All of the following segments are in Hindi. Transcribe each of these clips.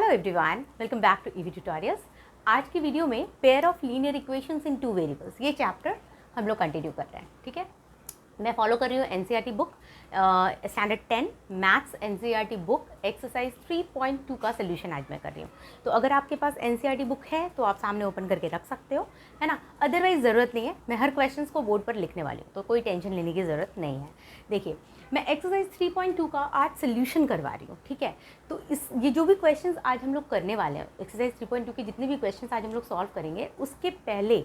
Hello everyone, welcome back to EV tutorials. आज की वीडियो में pair of linear equations in two variables ये चैप्टर हम लोग कंटिन्यू कर रहे हैं। ठीक है, मैं फॉलो कर रही हूँ NCERT book standard 10 maths NCERT book exercise 3.2 का सोल्यूशन आज मैं कर रही हूँ। तो अगर आपके पास एनसीईआरटी बुक है तो आप सामने ओपन करके रख सकते हो, है ना। अदरवाइज ज़रूरत नहीं है, मैं हर क्वेश्चंस को बोर्ड पर लिखने वाली हूँ, तो कोई टेंशन लेने की ज़रूरत नहीं है। देखिए, मैं एक्सरसाइज 3.2 का आज सोल्यूशन करवा रही हूँ। ठीक है, तो ये जो भी क्वेश्चंस आज हम लोग करने वाले हैं, एक्सरसाइज 3.2 के जितने भी क्वेश्चंस आज हम लोग सॉल्व करेंगे, उसके पहले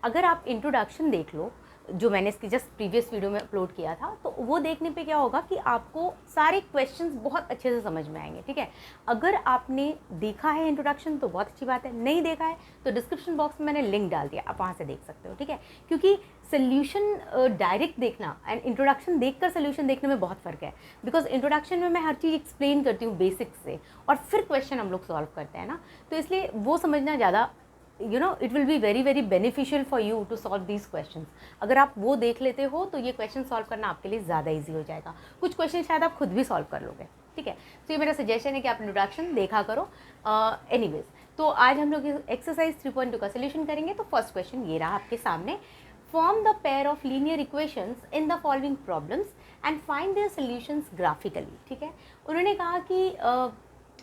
अगर आप इंट्रोडक्शन देख लो जो मैंने इसकी जस्ट प्रीवियस वीडियो में अपलोड किया था, तो वो देखने पे क्या होगा कि आपको सारे क्वेश्चंस बहुत अच्छे से समझ में आएंगे। ठीक है, अगर आपने देखा है इंट्रोडक्शन तो बहुत अच्छी बात है, नहीं देखा है तो डिस्क्रिप्शन बॉक्स में मैंने लिंक डाल दिया, आप वहाँ से देख सकते हो। ठीक है, क्योंकि सोल्यूशन डायरेक्ट देखना एंड इंट्रोडक्शन देखकर सोल्यूशन देखने में बहुत फ़र्क है। बिकॉज इंट्रोडक्शन में मैं हर चीज़ एक्सप्लेन करती हूँ बेसिक्स से, और फिर क्वेश्चन हम लोग सॉल्व करते हैं ना, तो इसलिए वो समझना ज़्यादा it will be very very beneficial for you to solve these questions. अगर आप वो देख लेते हो तो ये क्वेश्चन सॉल्व करना आपके लिए ज़्यादा ईजी हो जाएगा। कुछ क्वेश्चन शायद आप खुद भी सॉल्व कर लोगे। ठीक है, तो ये मेरा सजेशन है कि आप इंट्रोडक्शन देखा करो। एनीवेज, तो आज हम लोग एक्सरसाइज 3.2 का सोल्यूशन करेंगे। तो फर्स्ट क्वेश्चन ये रहा आपके सामने, form the pair of linear equations in the following problems and find their solutions graphically. ठीक है, उन्होंने कहा कि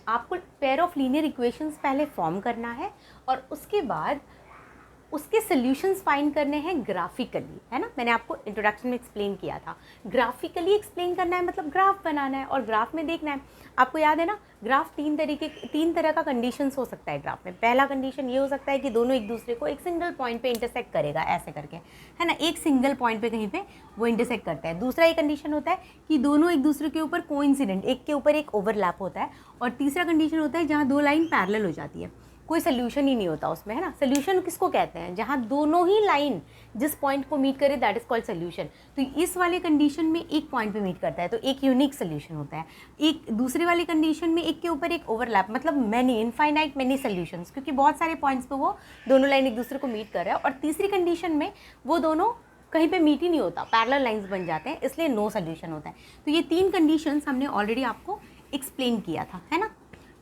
आपको पेयर ऑफ लीनियर इक्वेशंस पहले फॉर्म करना है और उसके बाद उसके सॉल्यूशंस फाइंड करने हैं ग्राफिकली, है ना। मैंने आपको इंट्रोडक्शन में एक्सप्लेन किया था, ग्राफिकली एक्सप्लेन करना है मतलब ग्राफ बनाना है और ग्राफ में देखना है। आपको याद है ना, ग्राफ तीन तरह का कंडीशंस हो सकता है ग्राफ में। पहला कंडीशन ये हो सकता है कि दोनों एक दूसरे को एक सिंगल पॉइंट पे इंटरसेक्ट करेगा, ऐसे करके, है ना, एक सिंगल पॉइंट पे कहीं पे वो इंटरसेक्ट करता है। दूसरा एक कंडीशन होता है कि दोनों एक दूसरे के ऊपर कोइंसिडेंट, एक के ऊपर एक ओवरलैप होता है। और तीसरा कंडीशन होता है जहाँ दो लाइन पैरेलल हो जाती है, कोई सोल्यूशन ही नहीं होता उसमें, है ना। सोल्यूशन किसको कहते हैं, जहाँ दोनों ही लाइन जिस पॉइंट को मीट करे, दैट इज कॉल्ड सोल्यूशन। तो इस वाले कंडीशन में एक पॉइंट पे मीट करता है तो एक यूनिक सोल्यूशन होता है। एक दूसरे वाले कंडीशन में एक के ऊपर एक ओवरलैप, मतलब मैनी इनफाइनाइट मैनी सोल्यूशंस, क्योंकि बहुत सारे पॉइंट्स पे वो दोनों लाइन एक दूसरे को मीट कर रहा है। और तीसरी कंडीशन में वो दोनों कहीं पे मीट ही नहीं होता, पैरेलल लाइंस बन जाते हैं, इसलिए नो सोल्यूशन होता है। तो ये तीन कंडीशंस हमने ऑलरेडी आपको एक्सप्लेन किया था, है ना।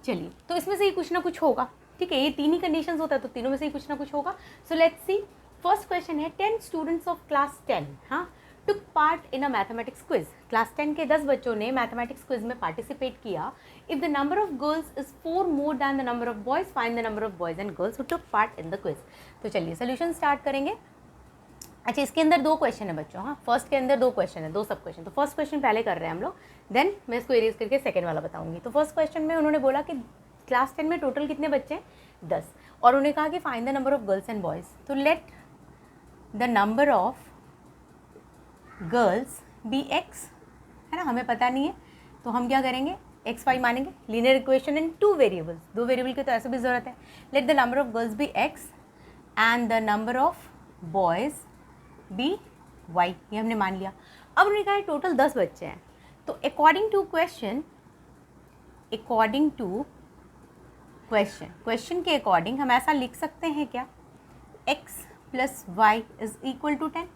चलिए, तो इसमें से ही कुछ ना कुछ होगा। ठीक है, ये तीन ही कंडीशंस होता है तो तीनों में से ही कुछ ना कुछ होगा। So let's see, first question है 10 students of class 10 took part in a mathematics quiz. Class 10 के 10 बच्चों ने मैथमेटिक्स क्विज में पार्टिसिपेट किया। If the number of girls is 4 more than the number of boys, find the number of boys and girls who took part in the quiz. तो चलिए सोल्यूशन स्टार्ट करेंगे। अच्छा, इसके अंदर दो क्वेश्चन है बच्चों, फर्स्ट के अंदर दो क्वेश्चन है, दो सब क्वेश्चन। तो फर्स्ट क्वेश्चन पहले कर रहे हैं हम लोग, देन मैं इसको इरेज करके सेकेंड वाला बताऊंगी। तो फर्स्ट क्वेश्चन में उन्होंने बोला कि क्लास 10 में टोटल कितने बच्चे हैं, 10, और उन्होंने कहा कि find the number of girls and boys. तो let the number of girls be x, है ना, हमें पता नहीं है तो हम क्या करेंगे, x y मानेंगे। Linear equation in two variables, दो वेरिएबल की तो ऐसे भी ज़रूरत है। Let the number of girls be x and the number of boys be y, ये हमने मान लिया। अब उन्होंने कहा टोटल 10 बच्चे हैं, तो अकॉर्डिंग टू क्वेश्चन के अकॉर्डिंग हम ऐसा लिख सकते हैं क्या, x plus y is equal to 10,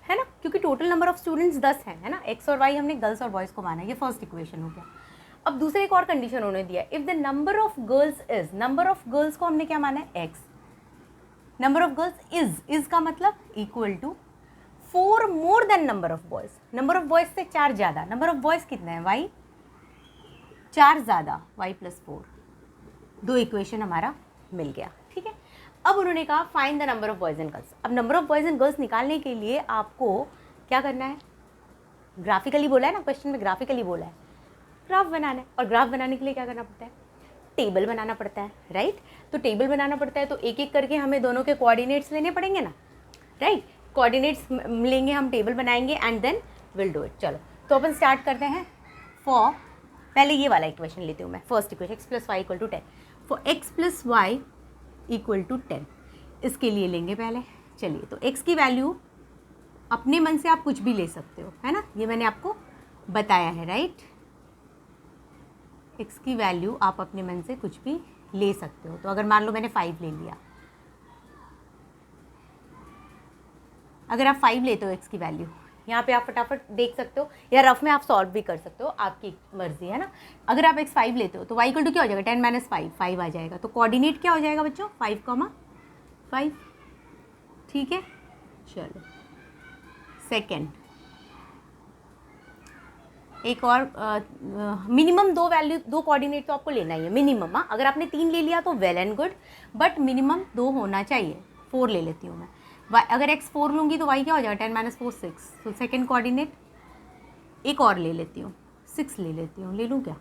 है ना, क्योंकि टोटल नंबर ऑफ स्टूडेंट्स 10 हैं, है ना। x और y हमने गर्ल्स और बॉयज़ को माना है, ये फर्स्ट इक्वेशन हो गया। अब दूसरे एक और कंडीशन उन्होंने दिया, if the number of girls is, number of girls को हमने क्या माना है, x, number of girls is का मतलब equal to 4 more than number of boys, number of boys से 4 ज़्यादा, नंबर ऑफ बॉयज़ कितने हैं, y, 4 ज़्यादा y प्लस 4, दो इक्वेशन हमारा मिल गया। ठीक है, अब उन्होंने कहा find the number of boys and girls. अब number of boys and girls निकालने के लिए आपको क्या करना है, ग्राफिकली बोला है ना, क्वेश्चन में ग्राफिकली बोला है, ग्राफ बनाना है। और ग्राफ बनाने के लिए क्या करना पड़ता है, टेबल बनाना पड़ता है, राइट। तो टेबल बनाना पड़ता है तो एक एक करके हमें दोनों के कोऑर्डिनेट्स लेने पड़ेंगे ना, राइट। कोऑर्डिनेट्स लेंगे, हम टेबल बनाएंगे and then will do it. चलो, तो अपन स्टार्ट करते हैं। फॉर, पहले ये वाला इक्वेशन लेती हूँ मैं, first equation x plus y equal to 10, for x plus y equal to 10, इसके लिए लेंगे पहले। चलिए, तो x की वैल्यू अपने मन से आप कुछ भी ले सकते हो, है ना, ये मैंने आपको बताया है, राइट। x की वैल्यू आप अपने मन से कुछ भी ले सकते हो। तो अगर मान लो मैंने 5 ले लिया, अगर आप 5 लेते हो x की वैल्यू, यहाँ पे आप फटाफट देख सकते हो या रफ में आप सॉल्व भी कर सकते हो, आपकी मर्जी है ना। अगर आप x 5 लेते हो तो y इक्वल टू क्या हो जाएगा 10 माइनस 5, 5 आ जाएगा। तो कोऑर्डिनेट क्या हो जाएगा बच्चों 5,5। ठीक है, चलो सेकेंड एक और मिनिमम 2 वैल्यू 2 कोऑर्डिनेट तो आपको लेना ही है मिनिमम। हाँ, अगर आपने 3 ले लिया तो well and good, but minimum 2 होना चाहिए। 4 ले लेती हूँ मैं, अगर x 4 लूँगी तो y क्या हो जाएगा 10 माइनस 4 6। तो सेकेंड कोऑर्डिनेट एक और ले लेती हूँ, 6 ले लेती हूँ, ले लूँ क्या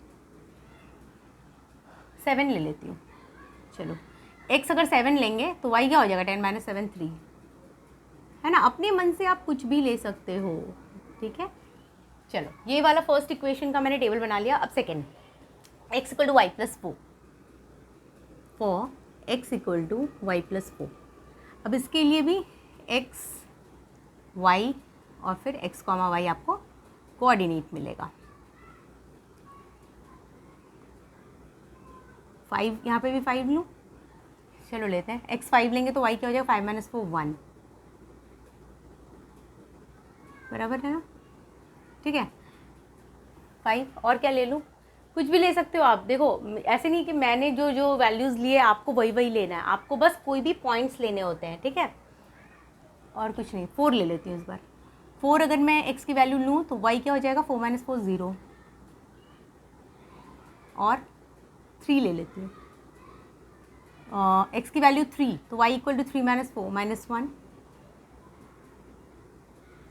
7 ले लेती हूँ। चलो x अगर 7 लेंगे तो y क्या हो जाएगा 10 माइनस 7 3, है ना। अपने मन से आप कुछ भी ले सकते हो, ठीक है। चलो ये वाला फर्स्ट इक्वेशन का मैंने टेबल बना लिया। अब second x equal to y plus 4 for x equal to y plus 4। अब इसके लिए भी x y और फिर x कॉमा वाई आपको कोऑर्डिनेट मिलेगा। 5 यहाँ पे भी 5 लूँ, चलो लेते हैं। x 5 लेंगे तो y क्या हो जाएगा 5 माइनस 4 1, बराबर है ना, ठीक है। 5 और क्या ले लूँ, कुछ भी ले सकते हो आप। देखो ऐसे नहीं कि मैंने जो जो वैल्यूज़ लिए आपको वही वही लेना है, आपको बस कोई भी पॉइंट्स लेने होते हैं, ठीक है। और कुछ नहीं, 4 ले लेती हूँ इस बार। 4 अगर मैं x की वैल्यू लूँ तो y क्या हो जाएगा 4 माइनस 4 0, और 3 ले लेती हूँ। x की वैल्यू 3 तो y equal to 3 minus 4 minus 1,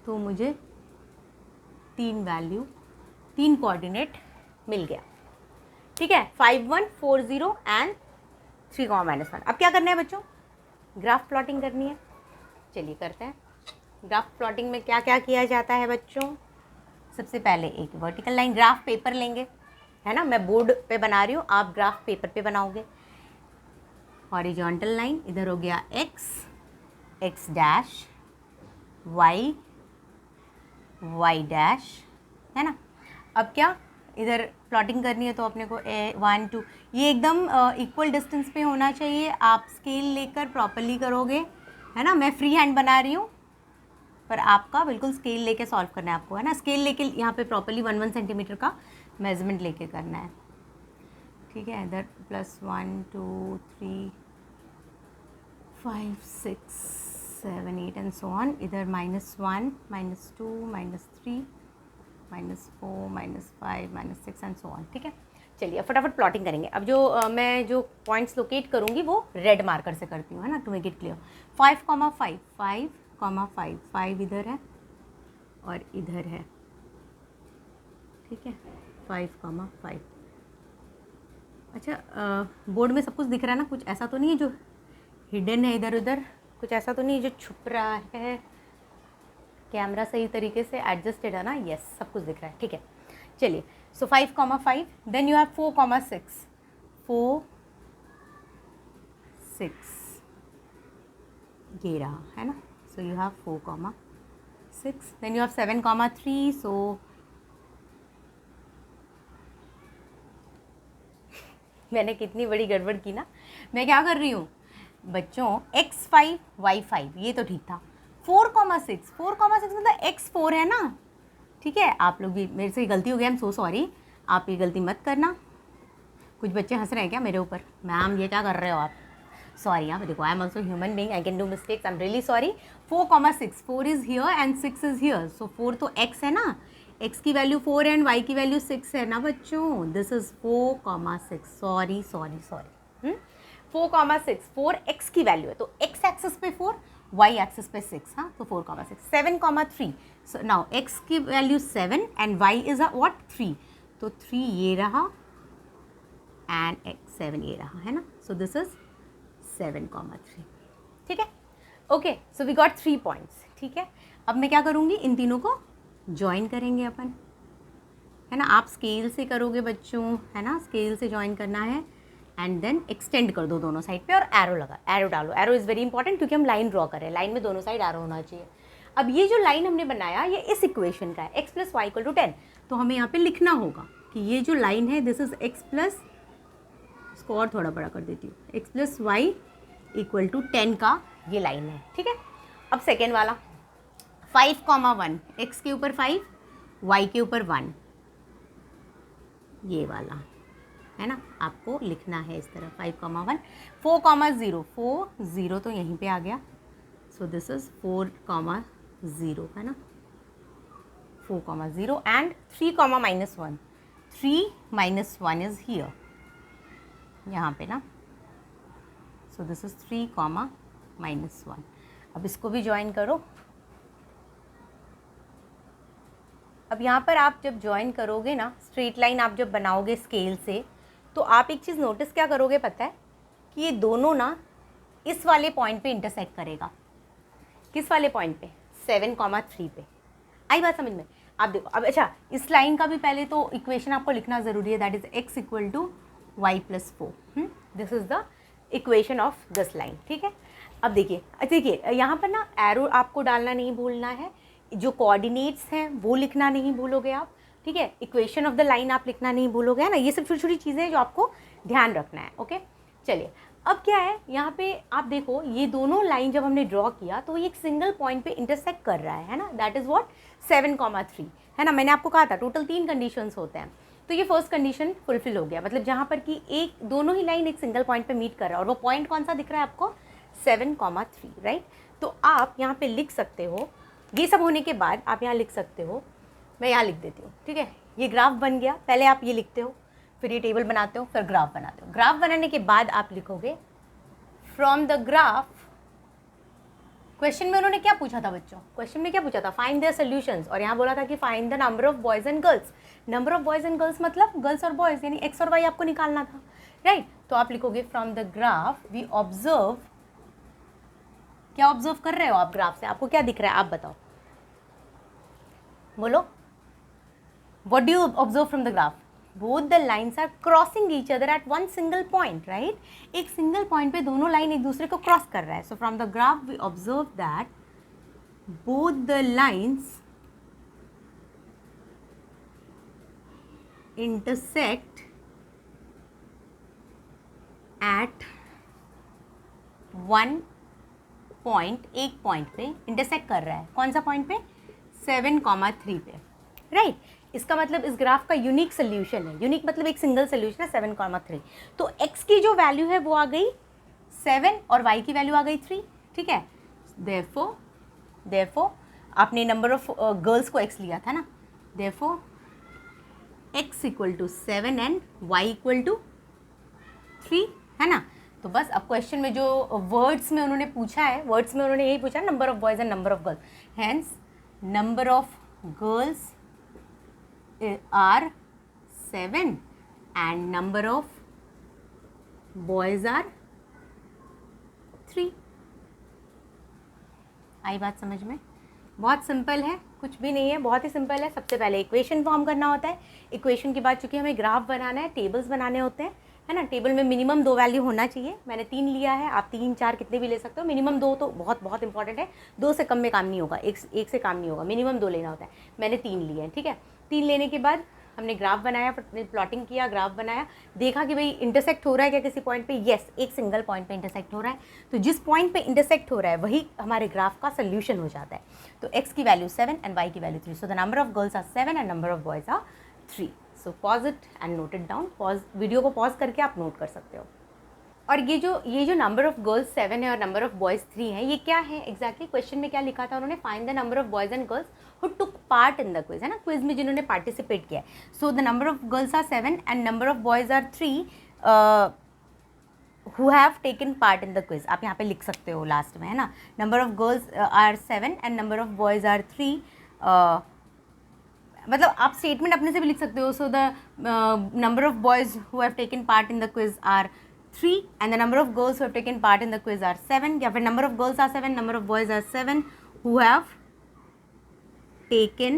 तो मुझे 3 वैल्यू 3 कोऑर्डिनेट मिल गया, ठीक है। 5 1 4 0 एंड 3 माइनस 1। अब क्या करना है बच्चों, ग्राफ प्लॉटिंग करनी है। चलिए करते हैं। ग्राफ प्लॉटिंग में क्या क्या किया जाता है बच्चों, सबसे पहले एक वर्टिकल लाइन ग्राफ पेपर लेंगे, है ना। मैं बोर्ड पे बना रही हूँ, आप ग्राफ पेपर पे बनाओगे। हॉरिजॉन्टल लाइन इधर हो गया x डैश, y डैश, है ना। अब क्या इधर प्लॉटिंग करनी है तो अपने को 1 2 ये एकदम इक्वल डिस्टेंस पे होना चाहिए। आप स्केल लेकर प्रॉपरली करोगे, है ना। मैं फ्री हैंड बना रही हूँ, पर आपका बिल्कुल स्केल लेके सॉल्व करना है आपको, है ना। स्केल लेके यहाँ पे प्रॉपरली 1 सेंटीमीटर का मेजरमेंट लेके करना है, ठीक है। इधर +1 2 3 5 6 7 8 एंड सो ऑन। इधर -1 -2 -3 -4 -5 -6 एंड सो ऑन, ठीक है। चलिए अब फटाफट प्लॉटिंग करेंगे। अब जो मैं जो पॉइंट्स लोकेट करूँगी वो रेड मार्कर से करती हूँ, है ना, टू मेक इट क्लियर। 5 5 5 5 5 इधर है और इधर है, ठीक है। 5 5। अच्छा बोर्ड में सब कुछ दिख रहा है ना, कुछ ऐसा तो नहीं है जो हिडन है इधर उधर, कुछ ऐसा तो नहीं जो छुप रहा है। कैमरा सही तरीके से एडजस्टेड है ना, यस सब कुछ दिख रहा है, ठीक है। चलिए सो 5 5 देन यू हैव 4 6 4 6 ये रहा, है ना। So you have 4 6 then you have 7 3। So मैंने कितनी बड़ी गड़बड़ की ना। मैं क्या कर रही हूँ बच्चों, x 5 y 5 ये तो ठीक था। 4 6 मतलब x 4 है ना, ठीक है। आप लोग भी, मेरे से गलती हो गई, आई एम सो सॉरी, आप ये गलती मत करना। कुछ बच्चे हंस रहे हैं क्या मेरे ऊपर, मैम ये क्या कर रहे हो आप, सॉरी। हाँ देखो I am also human being, I can do mistakes, I am really sorry. 4 6 4 is here and 6 is here. So 4 तो x है ना, x की वैल्यू 4 एंड y की वैल्यू 6 है ना बच्चों। दिस इज़ 4 6, सॉरी 4 6 4 x की वैल्यू है, तो x एक्सिस पे 4 y एक्सिस पे 6, हाँ। तो 4 6 7 3। सो नाउ x की value 7 and y is a what 3, तो 3 ये रहा एंड 7 ये रहा, है ना। सो दिस इज़ 7 3, ठीक है। Okay so we got 3 points, ठीक है। अब मैं क्या करूँगी, इन तीनों को ज्वाइन करेंगे अपन, है ना। आप स्केल से करोगे बच्चों, है ना, स्केल से ज्वाइन करना है एंड देन एक्सटेंड कर दो दोनों साइड पे और एरो डालो। एरो इज़ वेरी इंपॉर्टेंट क्योंकि हम लाइन ड्रॉ कर रहे हैं, लाइन में दोनों साइड एरो होना चाहिए। अब ये जो लाइन हमने बनाया ये इस इक्वेशन का है, x + y = 10। तो हमें यहाँ पे लिखना होगा कि ये जो लाइन है दिस इज x प्लस, इसको और थोड़ा बड़ा कर देती हूँ, x + y = 10 का ये लाइन है, ठीक है। अब सेकेंड वाला 5,1, x के ऊपर 5, y के ऊपर 1, ये वाला है ना, आपको लिखना है इस तरह 5,1, 4,0, 4 तो यहीं पे आ गया, सो दिस इज 4,0 है ना, 4,0 एंड 3,-1, 3 - 1 इज हियर, यहाँ पे ना, सो दिस इज 3,-1। अब इसको भी ज्वाइन करो। अब यहाँ पर आप जब ज्वाइन करोगे ना, स्ट्रेट लाइन आप जब बनाओगे स्केल से, तो आप एक चीज़ नोटिस क्या करोगे पता है, कि ये दोनों ना इस वाले पॉइंट पे इंटरसेक्ट करेगा। किस वाले पॉइंट पे? 7,3 पे। आई बात समझ में? आप देखो अब, अच्छा इस लाइन का भी पहले तो इक्वेशन आपको लिखना ज़रूरी है, that is x = y + 4। This is the equation of this line, ठीक है। अब देखिए यहाँ पर ना एरो आपको डालना नहीं भूलना है, जो कोऑर्डिनेट्स हैं वो लिखना नहीं भूलोगे आप, ठीक है। इक्वेशन ऑफ द लाइन आप लिखना नहीं भूलोगे, है ना। ये सब छोटी छोटी चीज़ें हैं जो आपको ध्यान रखना है, ओके। चलिए अब क्या है, यहाँ पे आप देखो ये दोनों लाइन जब हमने ड्रॉ किया तो ये एक सिंगल पॉइंट पे इंटरसेक्ट कर रहा है ना, दैट इज़ व्हाट 7,3 है ना। मैंने आपको कहा था टोटल 3 कंडीशंस होते हैं, तो ये फर्स्ट कंडीशन फुलफिल हो गया, मतलब जहाँ पर कि एक दोनों ही लाइन एक सिंगल पॉइंट पे मीट कर रहा है, और वो पॉइंट कौन सा दिख रहा है आपको? 7,3, राइट। तो आप यहाँ पे लिख सकते हो, ये सब होने के बाद आप यहाँ लिख सकते हो, मैं यहाँ लिख देती हूँ, ठीक है। ये ग्राफ बन गया, पहले आप ये लिखते हो, फिर ये टेबल बनाते हो, फिर ग्राफ बनाते हो। ग्राफ बनाने के बाद आप लिखोगे फ्रॉम द ग्राफ, क्वेश्चन में उन्होंने क्या पूछा था बच्चों? क्वेश्चन में क्या पूछा था? फाइंड देयर सॉल्यूशंस, और यहाँ बोला था कि find the number of boys and girls. Number of boys and girls मतलब गर्ल्स और बॉयज़, यानी एक्स और वाई आपको निकालना था, राइट। तो आप लिखोगे from the graph we observe, क्या ऑब्जर्व कर रहे हो आप ग्राफ से? आपको क्या दिख रहा है आप बताओ, बोलो। What do you observe from the graph? Both the lines are crossing each other at one single point, right. एक सिंगल पॉइंट पे दोनों लाइन एक दूसरे को क्रॉस कर रहा है। So from the graph we observe that both the lines intersect at one point, एक पॉइंट पे इंटरसेक्ट कर रहा है। कौन सा पॉइंट पे? 7,3 पे, राइट। इसका मतलब इस ग्राफ का यूनिक सोल्यूशन है, यूनिक मतलब एक सिंगल सोल्यूशन है 7,3। तो x की जो वैल्यू है वो आ गई 7 और y की वैल्यू आ गई 3, ठीक है। देयरफॉर आपने नंबर ऑफ गर्ल्स को x लिया था ना, देयरफॉर x = 7 एंड y = 3, है ना। तो बस अब क्वेश्चन में जो वर्ड्स में उन्होंने पूछा है, वर्ड्स में उन्होंने यही पूछा, number of boys and number of girls, hence number of girls are 7 and number of boys are 3। आई बात समझ में? बहुत सिंपल है, कुछ भी नहीं है, बहुत ही सिंपल है। सबसे पहले इक्वेशन फॉर्म करना होता है, इक्वेशन के बाद चूंकि हमें ग्राफ बनाना है, टेबल्स बनाने होते हैं, है ना। टेबल में मिनिमम 2 वैल्यू होना चाहिए, मैंने 3 लिया है, आप 3, 4 कितने भी ले सकते हो, मिनिमम 2 तो बहुत बहुत इंपॉर्टेंट है, 2 से कम में काम नहीं होगा, एक से काम नहीं होगा, मिनिमम 2 लेना होता है। मैंने 3 लिए हैं, ठीक है। 3 लेने के बाद हमने ग्राफ बनाया, प्लॉटिंग किया, ग्राफ बनाया, देखा कि भाई इंटरसेक्ट हो रहा है क्या किसी पॉइंट पे? येस, एक सिंगल पॉइंट पे इंटरसेक्ट हो रहा है। तो जिस पॉइंट पे इंटरसेक्ट हो रहा है वही हमारे ग्राफ का सोल्यूशन हो जाता है। तो x की वैल्यू 7 एंड y की value 3, so the number of girls are 7 and number of boys are 3। So pause it and note it down. Pause, video को पॉज करके आप नोट कर सकते हो। और ये जो नंबर ऑफ गर्ल्स 7 है और नंबर ऑफ बॉयज़ 3 है, ये क्या है एग्जैक्टली? क्वेश्चन में क्या लिखा था उन्होंने? Find the number of boys and girls who took part in the quiz, है ना, क्विज में जिन्होंने पार्टिसिपेट किया है। So the number of girls are 7 and number of boys are 3 who have taken part in the quiz. आप यहाँ पे लिख सकते हो लास्ट में, है ना। Number of girls are 7 and number of boys are 3, मतलब आप स्टेटमेंट अपने से भी लिख सकते हो। So the number of boys who have taken part in the quiz are 3 and the number of girls who have taken part in the quiz are 7, या फिर number of girls are 7, number of boys are 7 who have taken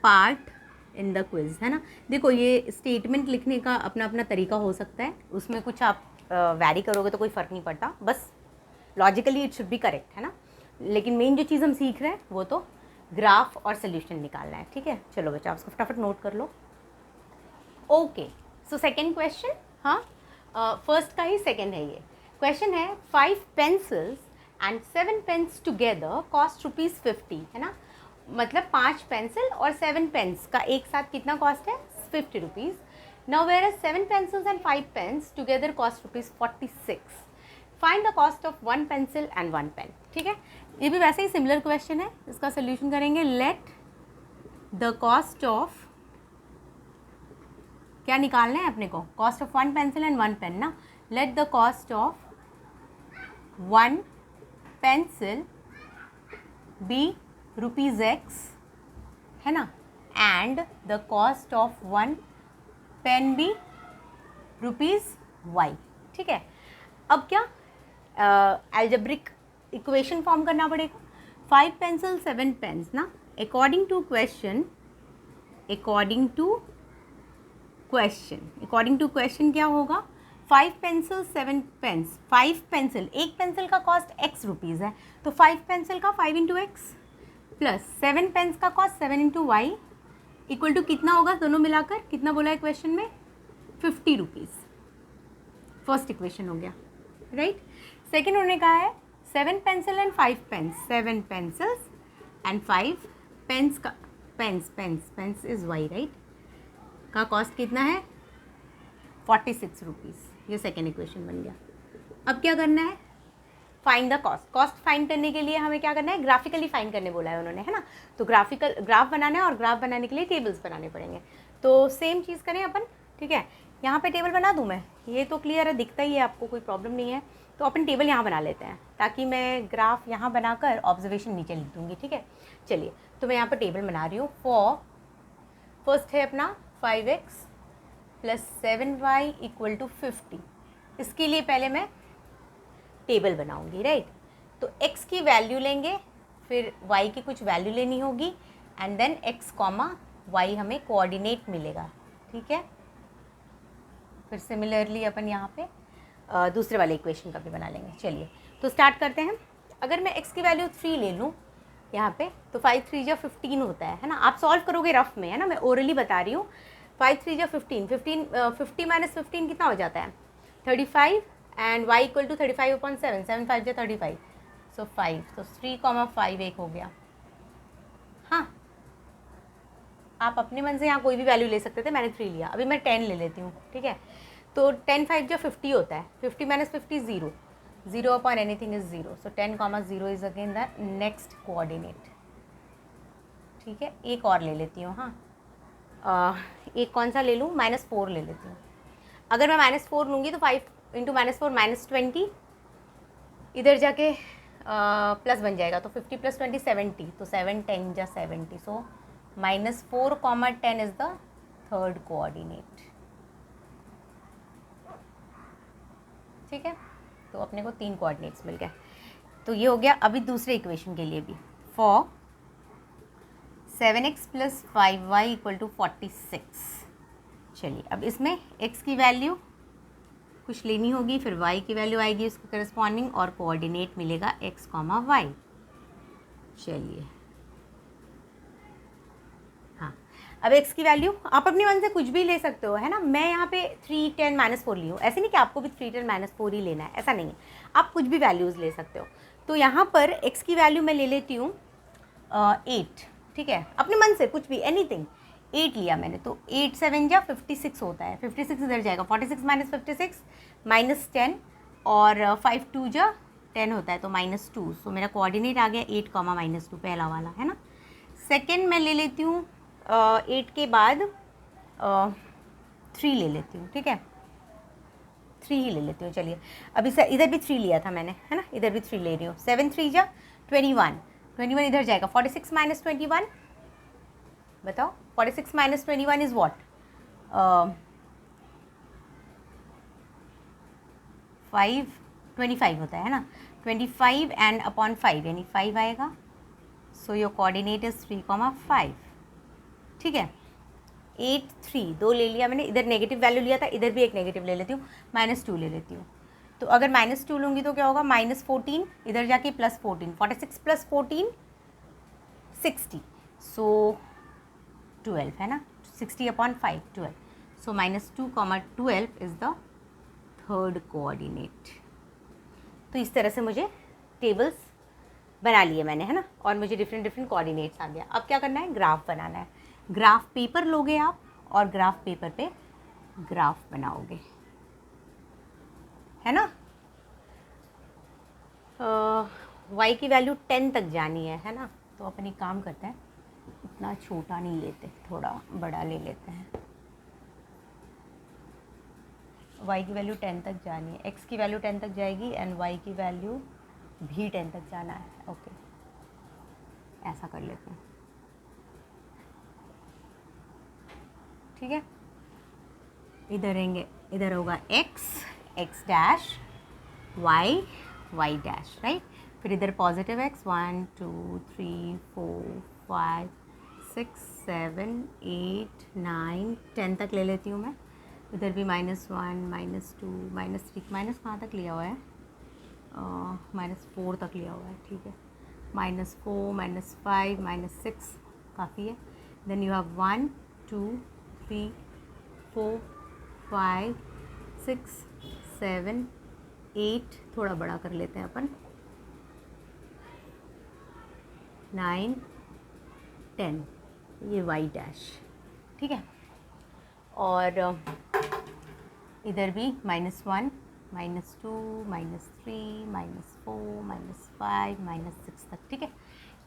part in the quiz, है ना। देखो ये स्टेटमेंट लिखने का अपना अपना तरीका हो सकता है, उसमें कुछ आप वैरी करोगे तो कोई फ़र्क नहीं पड़ता, बस logically it should be correct, है ना। लेकिन मेन जो चीज़ हम सीख रहे हैं वो तो ग्राफ और सोल्यूशन निकालना है, ठीक है। चलो बच्चा आप उसको फटाफट नोट कर लो। ओके, सो सेकेंड क्वेश्चन, हाँ फर्स्ट का ही सेकेंड है ये क्वेश्चन है। 5 pencils and 7 pens together cost ₹50, है ना, मतलब 5 पेंसिल और 7 पेन्स का एक साथ कितना कॉस्ट है, ₹50. Now where 7 pencils and 5 pens together cost ₹46. Find the cost of 1 pencil and 1 pen. ठीक है, ये भी वैसे ही सिमिलर क्वेश्चन है, इसका सोल्यूशन करेंगे. लेट द कॉस्ट ऑफ, क्या निकालना है अपने को, cost of 1 pencil and 1 pen ना. Let the cost of 1 pencil be ₹X, है ना, and the cost of 1 pen be ₹Y. ठीक है, अब क्या एल्जेब्रिक इक्वेशन फॉर्म करना पड़ेगा. 5 पेंसिल 7 पेन्स ना, अकॉर्डिंग टू क्वेश्चन क्या होगा, 5 पेंसिल 7 पेन्स, 5 पेंसिल, एक पेंसिल का कॉस्ट ₹X है, तो 5 पेंसिल का 5 इंटू X प्लस 7 पेन्स का cost 7 into Y equal to कितना होगा, दोनों मिलाकर कितना बोला है क्वेश्चन में, ₹50. फर्स्ट इक्वेशन हो गया, राइट. सेकेंड उन्होंने कहा है 7 pencil and 5 pens, 7 pencils and 5 pens का पेन्स इज Y, राइट, का कॉस्ट कितना है, ₹46. ये सेकेंड इक्वेशन बन गया. अब क्या करना है, find the cost. Cost find करने के लिए हमें क्या करना है, ग्राफिकली फाइंड करने बोला है उन्होंने, है ना. तो ग्राफ बनाना है और ग्राफ बनाने के लिए टेबल्स बनाने पड़ेंगे. तो सेम चीज़ करें अपन. ठीक है, यहाँ पे टेबल बना दूँ मैं, ये तो क्लियर है, दिखता ही है आपको, कोई प्रॉब्लम नहीं है. तो अपन टेबल यहाँ बना लेते हैं ताकि मैं ग्राफ यहाँ बनाकर ऑब्जर्वेशन नीचे लिख दूँगी. ठीक है, चलिए, तो मैं यहाँ पर टेबल बना रही हूँ. फर्स्ट है अपना 5x plus 7y equal to 50. इसके लिए पहले मैं टेबल बनाऊंगी, राइट. तो x की वैल्यू लेंगे, फिर y की कुछ वैल्यू लेनी होगी, and then x comma y हमें कोऑर्डिनेट मिलेगा. ठीक है, फिर सिमिलरली अपन यहाँ पे दूसरे वाले इक्वेशन का भी बना लेंगे. चलिए, तो स्टार्ट करते हैं. अगर मैं x की वैल्यू 3 ले लूँ यहाँ पे, तो 5 3 जा 15 होता है ना. आप सॉल्व करोगे रफ में, है ना, मैं ओरली बता रही हूँ. 5 3 जा 15, 50 माइनस 15 कितना हो जाता है, 35, एंड y इक्वल टू 35/7, 7 5 जा 35, सो 5, तो 3,5 एक हो गया. हाँ, आप अपने मन से यहाँ कोई भी वैल्यू ले सकते थे, मैंने 3 लिया. अभी मैं 10 ले लेती हूँ. ठीक है, तो 10 5 जा 50 होता है, 50 minus 50 0, 0 upon anything is 0, so 10,0 is again the next coordinate. ठीक है, एक और ले लेती हूँ. हाँ, एक कौन सा ले लूँ, -4 ले लेती हूँ. अगर मैं -4 लूँगी तो 5 इंटू -4 -20, इधर जाके प्लस बन जाएगा, तो 50 + 20 70, तो 7 10 जा 70, सो -4, 10 इज द थर्ड कोऑर्डिनेट. ठीक है, तो अपने को 3 कोऑर्डिनेट्स मिल गए. तो ये हो गया. अभी दूसरे इक्वेशन के लिए भी, for 7x plus 5y equal to 46. चलिए, अब इसमें x की वैल्यू कुछ लेनी होगी, फिर y की वैल्यू आएगी उसको करस्पॉन्डिंग, और कोऑर्डिनेट मिलेगा x, y. चलिए, हाँ, अब x की वैल्यू आप अपने मन से कुछ भी ले सकते हो, है ना. मैं यहाँ पे 3 10 -4 ली हूँ, ऐसे नहीं कि आपको भी 3 10 -4 ही लेना है, ऐसा नहीं है. आप कुछ भी वैल्यूज़ ले सकते हो. तो यहाँ पर x की वैल्यू मैं ले लेती हूँ 8. ठीक है, अपने मन से कुछ भी, एनीथिंग. 8 लिया मैंने, तो 8 7 जा 56 होता है, 56 इधर जाएगा, 46 माइनस 56 -10, और 5 2 जा 10 होता है, तो -2. सो मेरा कोऑर्डिनेट आ गया 8, -2, पहला वाला, है ना. सेकेंड मैं ले लेती हूँ 8 के बाद 3 ले लेती हूँ. ठीक है, 3 ही ले लेती हूँ. चलिए, अभी इधर भी 3 लिया था मैंने, है ना, इधर भी 3 ले रही हूँ. 7 3 जा 21, 21 इधर जाएगा, 46 - 21, बताओ 46 - 21 इज व्हाट, 25 होता है ना. 25 एंड अपॉन 5 यानी 5 आएगा. So your coordinate is 3, 5. ठीक है, 8 3 2 ले लिया मैंने, इधर नेगेटिव वैल्यू लिया था, इधर भी एक नेगेटिव ले लेती हूँ, -2 ले लेती हूँ. तो अगर -2 लूँगी तो क्या होगा, -14, इधर जाके +14, 46 + 14 60, सो 12, है ना. 60/5 12, सो -2, 12 इज़ द थर्ड कोऑर्डिनेट. तो इस तरह से मुझे टेबल्स बना लिए मैंने, है ना, और मुझे डिफरेंट डिफरेंट कोऑर्डिनेट्स आ गया। अब क्या करना है, ग्राफ बनाना है। ग्राफ पेपर लोगे आप और ग्राफ पेपर पे ग्राफ बनाओगे, है ना। y की वैल्यू 10 तक जानी है ना। तो अपन एक काम करते हैं, इतना छोटा नहीं लेते, थोड़ा बड़ा ले लेते हैं। y की वैल्यू 10 तक जानी है, x की वैल्यू 10 तक जाएगी एंड y की वैल्यू भी 10 तक जाना है। ओके, ऐसा कर लेते हैं, ठीक है। इधर रहेंगे, इधर होगा x dash, y dash, right. फिर इधर पॉजिटिव x, 1 2 3 4 5 6 7 8 9 10 तक ले लेती हूँ मैं। इधर भी -1 -2 -3, माइनस कहाँ तक लिया हुआ है, -4 तक लिया हुआ है, ठीक है। -4 -5 -6 काफ़ी है। देन यू हैव 1 2 3 4 5 6 7 8, थोड़ा बड़ा कर लेते हैं अपन, 9 10, ये y डैश, ठीक है। और इधर भी -1 -2 -3 -4 -5 -6 तक, ठीक है।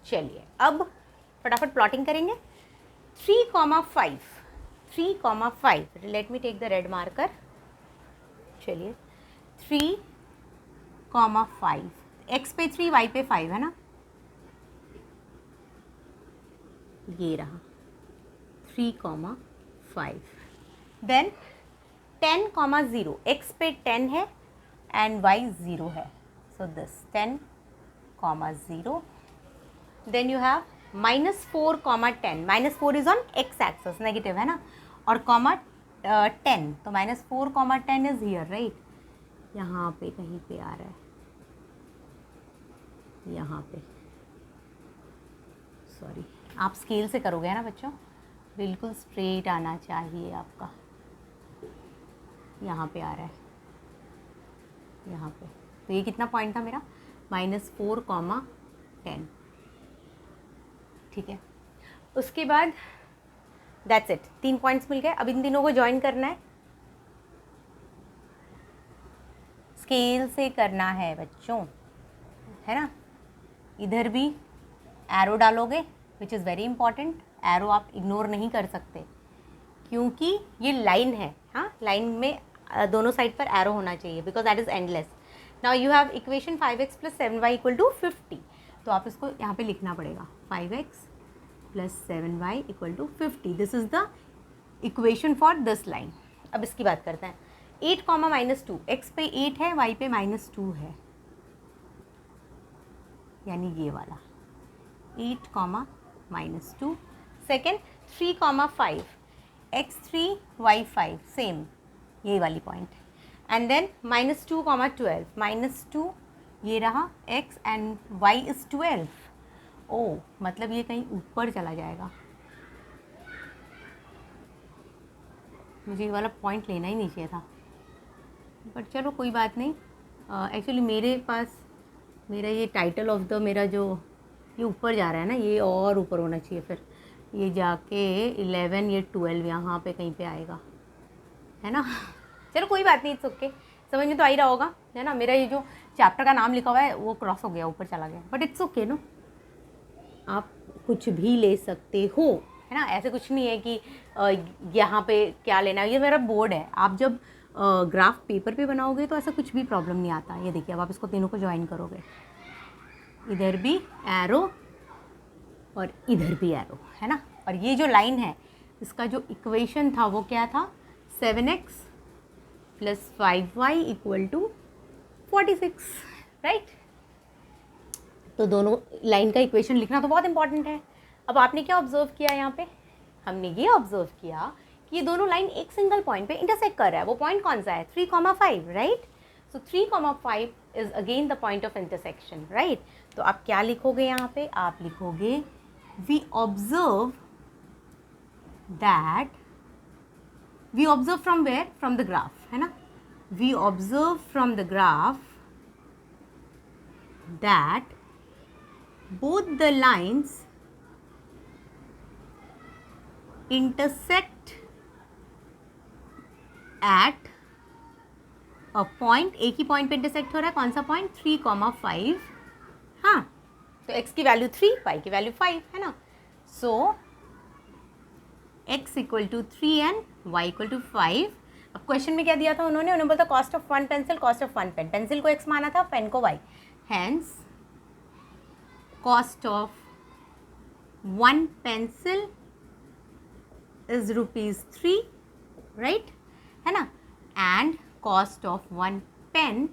चलिए अब फटाफट प्लॉटिंग करेंगे। 3,5 let me take the red marker. चलिए 3,5, x पे 3 y पे 5, है ना, ये रहा 3,5। देन 10,0, x पे 10 है एंड y 0 है, so this 10,0। Then you have -4, 10, -4 is on x axis, negative, है ना, और कॉमा 10, तो -4, 10 इज हियर, राइट। यहाँ पे कहीं पे आ रहा है, यहाँ पे, सॉरी, आप स्केल से करोगे ना बच्चों, बिल्कुल स्ट्रेट आना चाहिए आपका। यहाँ पे आ रहा है, यहाँ पे, तो ये कितना पॉइंट था मेरा, -4, 10, ठीक है। उसके बाद दैट्स इट, 3 पॉइंट्स मिल गए। अब इन तीनों को ज्वाइन करना है, स्केल से करना है बच्चों, है ना। इधर भी एरो डालोगे, which is very important. Arrow आप इग्नोर नहीं कर सकते क्योंकि ये लाइन है, हाँ, लाइन में दोनों साइड पर एरो होना चाहिए, because that is endless. Now you have equation 5x + 7y = 50, तो आप इसको यहाँ पे लिखना पड़ेगा, 5x + 7y = 50। This is the equation for this line. अब इसकी बात करते हैं। 8, -2, x पे 8 है, y पे -2 है, यानी ये वाला 8, -2। सेकेंड 3, 5, x3 y5, सेम ये वाली पॉइंट। एंड देन -2, 12, -2 ये रहा x एंड y इज़ 12। ओ, मतलब ये कहीं ऊपर चला जाएगा, मुझे ये वाला पॉइंट लेना ही नहीं चाहिए था, बट चलो कोई बात नहीं। एक्चुअली मेरे पास मेरा ये टाइटल ऑफ द मेरा जो ये ऊपर जा रहा है ना, ये और ऊपर होना चाहिए, फिर ये जाके 11, ये 12 यहाँ पे कहीं पे आएगा, है ना। चलो कोई बात नहीं, इट्स ओके, समझ में तो आ ही रहा होगा, है ना। मेरा ये जो चैप्टर का नाम लिखा हुआ है वो क्रॉस हो गया, ऊपर चला गया, बट इट्स ओके नो, आप कुछ भी ले सकते हो, है ना। ऐसे कुछ नहीं है कि यहाँ पे क्या लेना है। ये मेरा बोर्ड है, आप जब ग्राफ पेपर पे बनाओगे तो ऐसा कुछ भी प्रॉब्लम नहीं आता। ये देखिए, अब आप इसको तीनों को ज्वाइन करोगे, इधर भी एरो और इधर भी एरो, है ना। और ये जो लाइन है, इसका जो इक्वेशन था वो क्या था, 7x + 5y = 46, राइट। तो दोनों लाइन का इक्वेशन लिखना तो बहुत इंपॉर्टेंट है। अब आपने क्या ऑब्जर्व किया यहाँ पे, हमने ये ऑब्जर्व किया कि ये दोनों लाइन एक सिंगल पॉइंट पे इंटरसेक्ट कर रहा है। वो पॉइंट कौन सा है, 3,5, right. So 3,5 is again the point of intersection, right. तो आप क्या लिखोगे यहाँ पे, आप लिखोगे we observe from where, from the graph, है ना। We observe from the graph that both the lines intersect at a point, एक ही पॉइंट पे इंटरसेक्ट हो रहा है, कौन सा पॉइंट, 3,5, हाँ, तो x की वैल्यू 3, y की वैल्यू 5 है ना, so x equal to 3 and y equal to 5। अब क्वेश्चन में क्या दिया था उन्होंने बोला cost of one pencil, cost of one pen, pencil को x माना था, पेन को y, hence cost of one pencil is ₹3, right, है ना, and cost of one pen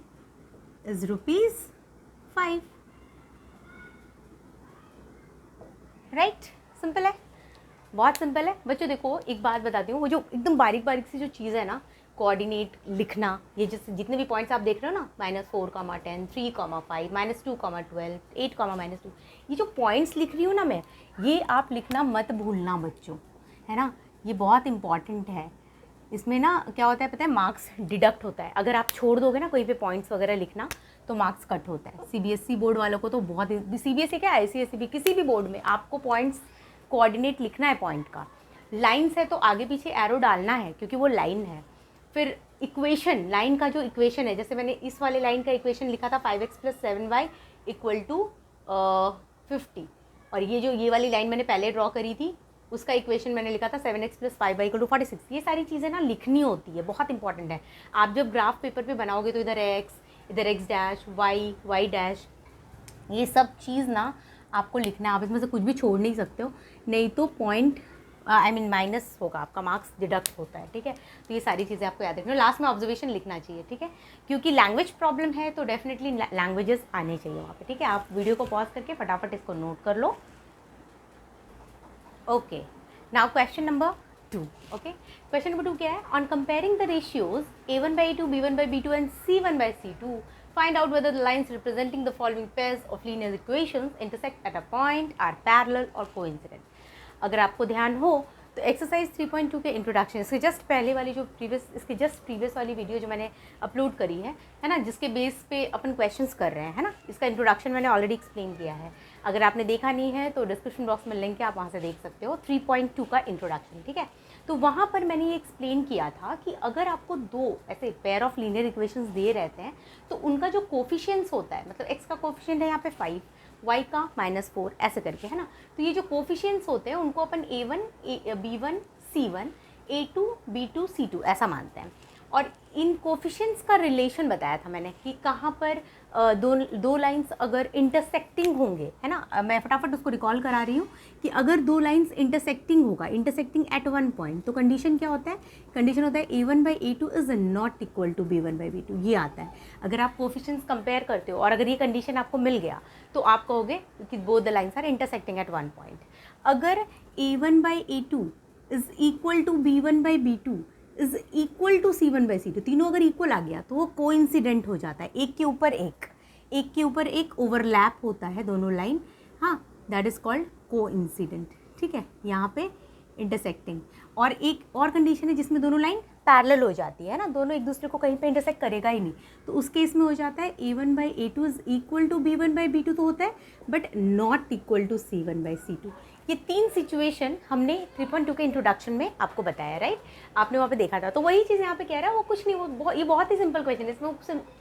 is ₹5, right, simple है, बहुत सिंपल है बच्चों। देखो एक बात बताती हूँ, वो जो एकदम बारीक बारीक सी जो चीज़ है ना, कोऑर्डिनेट लिखना, ये जितने भी पॉइंट्स आप देख रहे हो ना, -4,10, 3,5, -2,12, 8,-2, ये जो पॉइंट्स लिख रही हूँ ना मैं, ये आप लिखना मत भूलना बच्चों, है ना, ये बहुत इंपॉर्टेंट है। इसमें ना क्या होता है पता है, मार्क्स डिडक्ट होता है, अगर आप छोड़ दोगे ना कोई पे पॉइंट्स वगैरह लिखना तो मार्क्स कट होता है। सीबीएसई बोर्ड वालों को तो बहुत, सीबीएसई क्या आईसीएसई भी, किसी भी बोर्ड में आपको पॉइंट्स कोऑर्डिनेट लिखना है पॉइंट का। लाइन्स है तो आगे पीछे एरो डालना है क्योंकि वो लाइन है। फिर इक्वेशन, लाइन का जो इक्वेशन है, जैसे मैंने इस वाले लाइन का इक्वेशन लिखा था 5x + 7y = 50, और ये वाली लाइन मैंने पहले ड्रॉ करी थी, उसका इक्वेशन मैंने लिखा था 7x + 5y = 46। ये सारी चीज़ें ना लिखनी होती है, बहुत इंपॉर्टेंट है। आप जब ग्राफ पेपर पे बनाओगे तो इधर x डैश, y डैश, ये सब चीज़ ना आपको लिखना है। आप इसमें से कुछ भी छोड़ नहीं सकते हो, नहीं तो पॉइंट माइनस होगा, आपका मार्क्स डिडक्ट होता है, ठीक है। तो ये सारी चीज़ें आपको याद रखना। लास्ट में ऑब्जर्वेशन लिखना चाहिए, ठीक है, क्योंकि लैंग्वेज प्रॉब्लम है तो डेफिनेटली लैंग्वेजेस आने चाहिए वहाँ पे, ठीक है। आप वीडियो को पॉज करके फटाफट इसको नोट कर लो। Okay, now question number 2। Okay, question number 2 क्या है, on comparing the ratios a1/a2, b1/b2 and c1/c2, find out whether the lines representing the following pairs of linear equations intersect at a point, are parallel or coincident। अगर आपको ध्यान हो तो एक्सरसाइज 3.2 के इंट्रोडक्शन, इसके जस्ट पहले वाली जो प्रीवियस वाली वीडियो जो मैंने अपलोड करी है ना, जिसके बेस पे अपन क्वेश्चंस कर रहे हैं, है ना, इसका इंट्रोडक्शन मैंने ऑलरेडी एक्सप्लेन किया है। अगर आपने देखा नहीं है तो डिस्क्रिप्शन बॉक्स में लिंक है, आप वहाँ से देख सकते हो, 3.2 का इंट्रोडक्शन, ठीक है। तो वहाँ पर मैंने ये एक्सप्लेन किया था कि अगर आपको दो ऐसे पेयर ऑफ लीनियर इक्वेशंस दे रहते हैं तो उनका जो कोफिशिएंट्स होता है, मतलब x का कोफिशिएंट है यहाँ पे 5, y का -4, ऐसे करके, है ना, तो ये जो कोफिशिएंट्स होते हैं उनको अपन a1, b1, c1, a2, b2, c2 ऐसा मानते हैं। और इन कोफिशिएंट्स का रिलेशन बताया था मैंने कि कहाँ पर दो लाइंस अगर इंटरसेक्टिंग होंगे, है ना, मैं फटाफट उसको रिकॉल करा रही हूँ कि अगर दो लाइंस इंटरसेक्टिंग होगा, इंटरसेक्टिंग एट वन पॉइंट, तो कंडीशन क्या होता है, कंडीशन होता है a1/a2 is not equal to b1/b2, ये आता है। अगर आप कोफिशिएंट्स कंपेयर करते हो और अगर ये कंडीशन आपको मिल गया तो आप कहोगे कि both the lines are intersecting at one point. अगर a1/a2 is equal to b1/b2 is equal to c1/c2, तीनों अगर इक्वल आ गया तो वो कोइंसिडेंट हो जाता है, एक के ऊपर एक ओवरलैप होता है दोनों लाइन, हाँ, दैट इज कॉल्ड कोइंसिडेंट, ठीक है। यहाँ पे इंटरसेक्टिंग, और एक और कंडीशन है जिसमें दोनों लाइन पैरेलल हो जाती है ना, दोनों एक दूसरे को कहीं पे इंटरसेक्ट करेगा ही नहीं, तो उस केस में हो जाता है a1/a2 is equal to b1/b2 तो होता है, but not equal to c1/c2। ये तीन सिचुएशन हमने 3.2 के इंट्रोडक्शन में आपको बताया, राइट, आपने वहाँ पे देखा था। तो वही चीज़ यहाँ पे कह रहा है, वो कुछ नहीं, वो ये बहुत ही सिंपल क्वेश्चन है। इसमें वो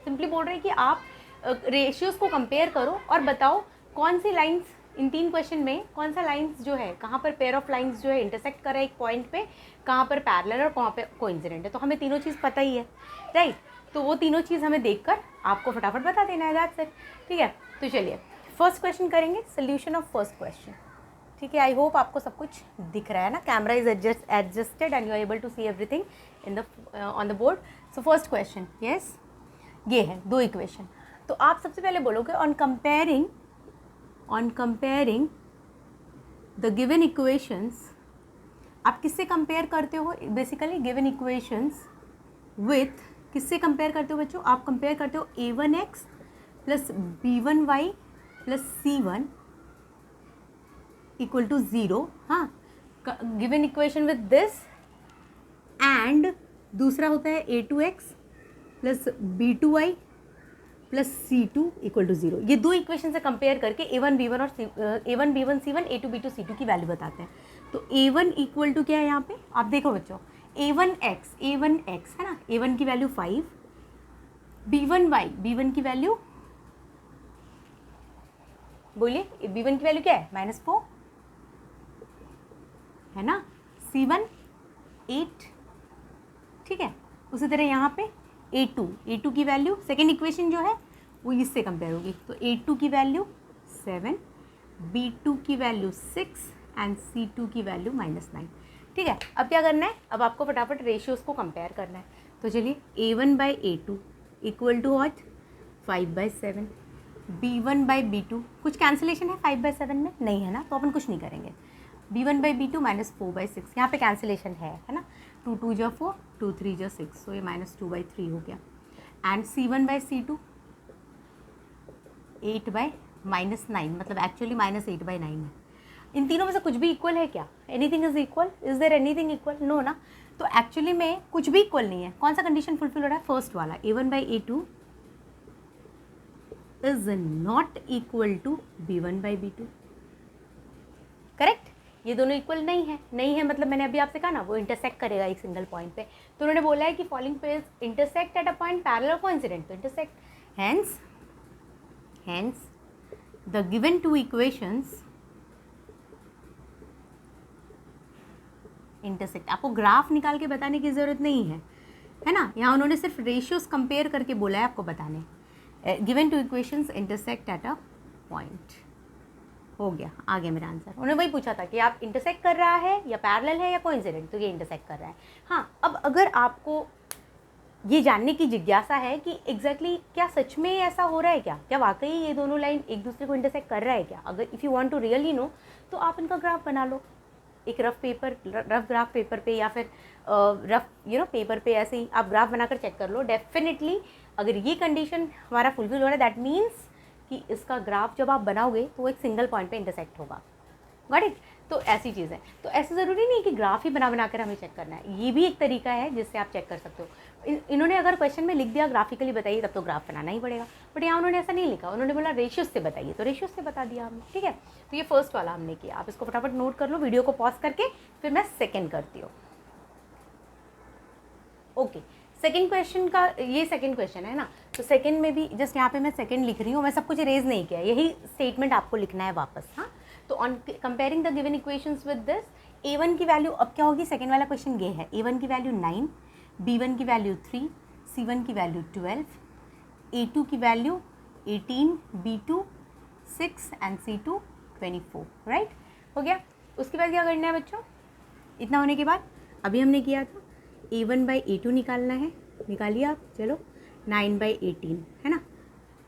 सिंपली बोल रहे हैं कि आप रेशियोज़ को कंपेयर करो और बताओ कौन सी लाइंस, इन तीन क्वेश्चन में कौन सा लाइंस जो है, कहाँ पर पेयर ऑफ लाइंस जो है इंटरसेक्ट कर रहा है एक पॉइंट पे, कहाँ पर पैरेलल और कहाँ पे कोइंसिडेंट है। तो हमें तीनों चीज़ पता ही है, राइट, तो वो तीनों चीज़ हमें देखकर आपको फटाफट बता देना है, दैट्स इट, ठीक है। तो चलिए फर्स्ट क्वेश्चन करेंगे, सोल्यूशन ऑफ फर्स्ट क्वेश्चन, ठीक है। आई होप आपको सब कुछ दिख रहा है ना, camera is adjusted and you are able to see everything in the on the board. So first question, yes, ये है दो इक्वेशन। तो आप सबसे पहले बोलोगे on comparing the given equations, आप किससे कंपेयर करते हो, बेसिकली गिवन इक्वेशंस विथ, किससे कंपेयर करते हो बच्चों, आप कंपेयर करते हो a1x plus b1y plus c1 equal to 0, हाँ, given equation with this, and दूसरा होता है a2x plus b2y plus C2 equal to 0। ये दो इक्वेशन से कंपेयर करके A1 B1 और A1 B1 C1 A2 B2 C2 की वैल्यू बताते हैं। तो A1 इक्वल टू क्या है यहाँ पे, आप देखो बच्चों, A1x है ना, A1 की वैल्यू 5, B1y B1 की वैल्यू, बोलिए B1 की वैल्यू क्या है, -4 है ना, C1 8, ठीक है। उसी तरह यहाँ पे A2 की वैल्यू, सेकेंड इक्वेशन जो है वो इससे कंपेयर होगी, तो A2 की वैल्यू 7, B2 की वैल्यू 6 एंड C2 की वैल्यू -9, ठीक है। अब क्या करना है, अब आपको फटाफट रेशियोज़ को कंपेयर करना है। तो चलिए A1/A2 equal to what, 5/7, B1/B2, कुछ कैंसिलेशन है 5/7 में, नहीं है ना, तो अपन कुछ नहीं करेंगे। B1/B2 -4/6, यहाँ पे कैंसिलेशन है ना, 2 2 जा 4, 2 3 जा 6, तो ये -2/3 हो गया। एंड C1/C2 8/-9, मतलब एक्चुअली -8/9 है। इन तीनों में से कुछ भी इक्वल है क्या, anything is equal, is there anything equal, no ना। तो एक्चुअली में कुछ भी इक्वल नहीं है। कौन सा कंडीशन फुलफिल हो रहा है, फर्स्ट वाला, A1/A2 is not equal to B1/B2, correct. ये दोनों इक्वल नहीं है मतलब मैंने अभी आपसे कहा ना, वो इंटरसेक्ट करेगा एक सिंगल पॉइंट पे। तो उन्होंने बोला है कि following pairs intersect at a point parallel coincident, तो intersect, hence the given two equations intersect. आपको ग्राफ निकाल के बताने की ज़रूरत नहीं है ना, यहाँ उन्होंने सिर्फ रेशियोज कंपेयर करके बोला है आपको बताने। Given two equations intersect at a point, हो गया, आ गया मेरा आंसर। उन्होंने वही पूछा था कि आप इंटरसेक्ट कर रहा है या पैरेलल है या कोइंसिडेंट, तो ये इंटरसेक्ट कर रहा है। हाँ, अब अगर आपको ये जानने की जिज्ञासा है कि एग्जैक्टली क्या सच में ऐसा हो रहा है, क्या वाकई ये दोनों लाइन एक दूसरे को इंटरसेक्ट कर रहा है क्या, अगर if you want to really know, तो आप इनका ग्राफ बना लो, एक रफ ग्राफ पेपर पे या फिर रफ पेपर पे, ऐसे ही आप ग्राफ बनाकर चेक कर लो। डेफिनेटली अगर ये कंडीशन हमारा फुलफिल हो रहा है, दैट मीन्स कि इसका ग्राफ जब आप बनाओगे तो एक सिंगल पॉइंट पे इंटरसेक्ट होगा। Got it. तो ऐसी चीज़ है, तो ऐसे ज़रूरी नहीं कि ग्राफ ही बना कर हमें चेक करना है, ये भी एक तरीका है जिससे आप चेक कर सकते हो। इन्होंने अगर क्वेश्चन में लिख दिया ग्राफिकली बताइए, तब तो ग्राफ बनाना ही पड़ेगा, बट यहाँ उन्होंने ऐसा नहीं लिखा, उन्होंने बोला रेशियोज से बताइए, तो रेशियोज से बता दिया हमने, ठीक है। तो ये फर्स्ट वाला हमने किया, आप इसको फटाफट नोट कर लो, वीडियो को पॉज करके, फिर मैं सेकेंड करती हूँ। ओके, सेकेंड क्वेश्चन का, ये सेकेंड क्वेश्चन है ना, तो सेकेंड में भी जस्ट यहाँ पे मैं सेकेंड लिख रही हूँ, मैं सब कुछ इरेज नहीं किया, यही स्टेटमेंट आपको लिखना है वापस। हाँ, तो on comparing the given equations with this, A1 की वैल्यू अब क्या होगी, सेकेंड वाला क्वेश्चन ये है, A1 की वैल्यू 9, B1 की वैल्यू 3, C1 की वैल्यू 12, A2 की value 18, B2 6 and C2 24, right, हो गया। उसके बाद क्या करना है बच्चों, इतना होने के बाद अभी हमने किया था A1/A2 निकालना है, निकालिए आप, चलो 9/18 है ना,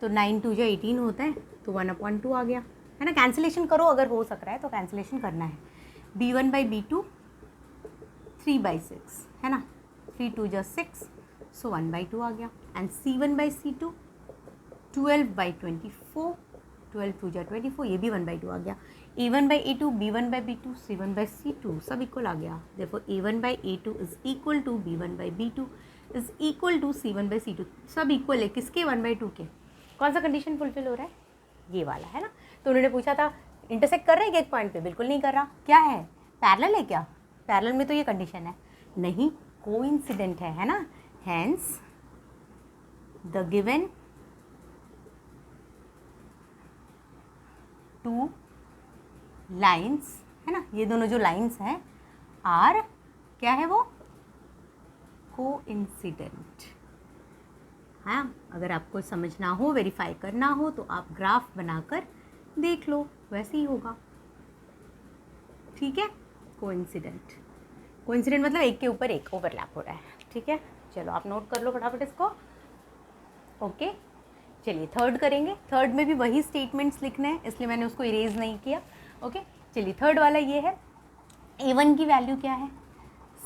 तो 9 2 जा 18 होता है, तो 1/2 आ गया, है ना। कैंसिलेशन करो अगर हो सक रहा है तो कैंसिलेशन करना है। B1/B2 3/6 है ना, 3 2 जा 6, सो 1/2 आ गया। एंड C1/C2 12/24, 12 2 जा 24, ये भी 1/2 आ गया। A1/A2 B1/B2 C1/C2 सब इक्वल आ गया, देखो A1/A2 is equal to B1/B2 is equal to C1/C2, सब इक्वल है, किसके, 1/2 के। कौन सा कंडीशन फुलफिल हो रहा है, ये वाला है ना। तो उन्होंने पूछा था इंटरसेक्ट कर रहे हैं क्या एक पॉइंट पे, बिल्कुल नहीं कर रहा, क्या है, पैरेलल है क्या, पैरेलल में तो ये कंडीशन है, नहीं, कोइंसिडेंट है ना। Hence the given two lines है ना, ये दोनों जो लाइन्स हैं आर क्या है, वो कोइंसिडेंट। हाँ, अगर आपको समझना हो, वेरीफाई करना हो, तो आप ग्राफ बनाकर देख लो, वैसे ही होगा, ठीक है। कोइंसिडेंट मतलब एक के ऊपर एक ओवरलैप हो रहा है, ठीक है। चलो आप नोट कर लो फटाफट इसको। ओके, चलिए थर्ड करेंगे। थर्ड में भी वही स्टेटमेंट्स लिखने हैं, इसलिए मैंने उसको इरेज नहीं किया। ओके, चलिए थर्ड वाला ये है, A1 की वैल्यू क्या है,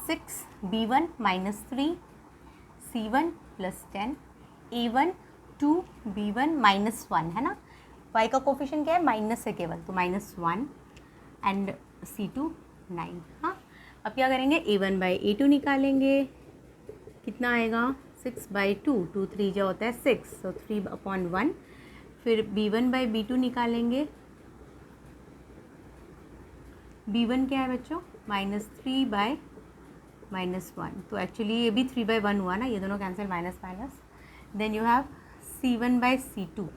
6, B1 -3, C1 +10, A1 2, B1 -1 है ना, y का कोफिशिएंट क्या है, माइनस है केवल, तो -1 एंड C2 9। हाँ, अब क्या करेंगे, A1/A2 निकालेंगे, कितना आएगा, 6/2, 2 3 जो होता है 6, तो 3/1। फिर b1/b2 निकालेंगे। b1 क्या है बच्चों? -3/-1, तो एक्चुअली ये भी 3/1 हुआ ना, ये दोनों cancel, minus minus. Then you have c1/c2,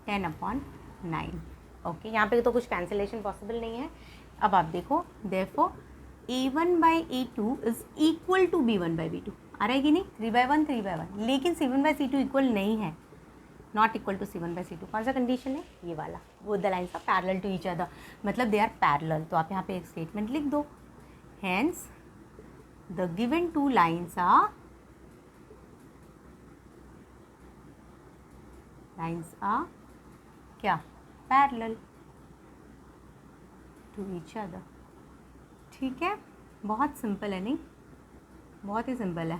10/9। Okay, यहाँ पे तो कुछ कैंसिलेशन पॉसिबल नहीं है। अब आप देखो, therefore a1/a2 is equal to b1/b2। आ रहा है कि नहीं? 3/1 3/1, लेकिन c1/c2 इक्वल नहीं है, नॉट इक्वल टू c1/c2। कौन सा कंडीशन है? ये वाला, वो the lines are parallel to each other, मतलब दे आर पैरेलल। तो आप यहाँ पे एक स्टेटमेंट लिख दो, hence the given two lines are क्या? Parallel to each other. ठीक है, बहुत सिंपल है, नहीं? बहुत ही सिंपल है।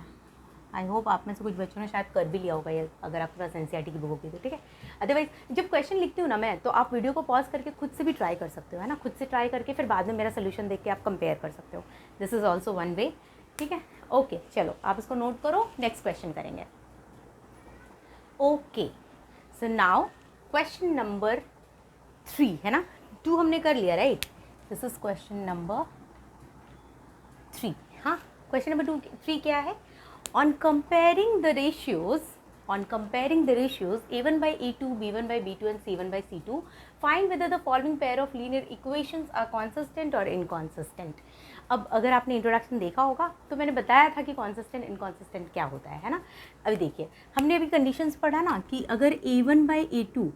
आई होप आप में से कुछ बच्चों ने शायद कर भी लिया होगा ये, अगर आपके पास एनसीईआरटी की बुक होगी तो, ठीक है। अदरवाइज जब क्वेश्चन लिखती हूँ ना मैं, तो आप वीडियो को पॉज करके खुद से भी ट्राई कर सकते हो, है ना। खुद से ट्राई करके फिर बाद में मेरा सोल्यूशन देख के आप कंपेयर कर सकते हो। This is also one way, ठीक है। ओके, चलो आप इसको नोट करो, नेक्स्ट क्वेश्चन करेंगे। Okay, so now question number 3, है ना। 2 हमने कर लिया, right. This is question number 3। हाँ, क्वेश्चन नंबर 3 क्या है? On comparing the ratios a1/a2, b1/b2 and c1/c2, find whether the following pair of linear equations are consistent or inconsistent। अब अगर आपने इंट्रोडक्शन देखा होगा तो मैंने बताया था कि कॉन्सिस्टेंट इनकॉन्सिस्टेंट क्या होता है ना। अभी देखिए, हमने अभी कंडीशंस पढ़ा ना कि अगर a1/a2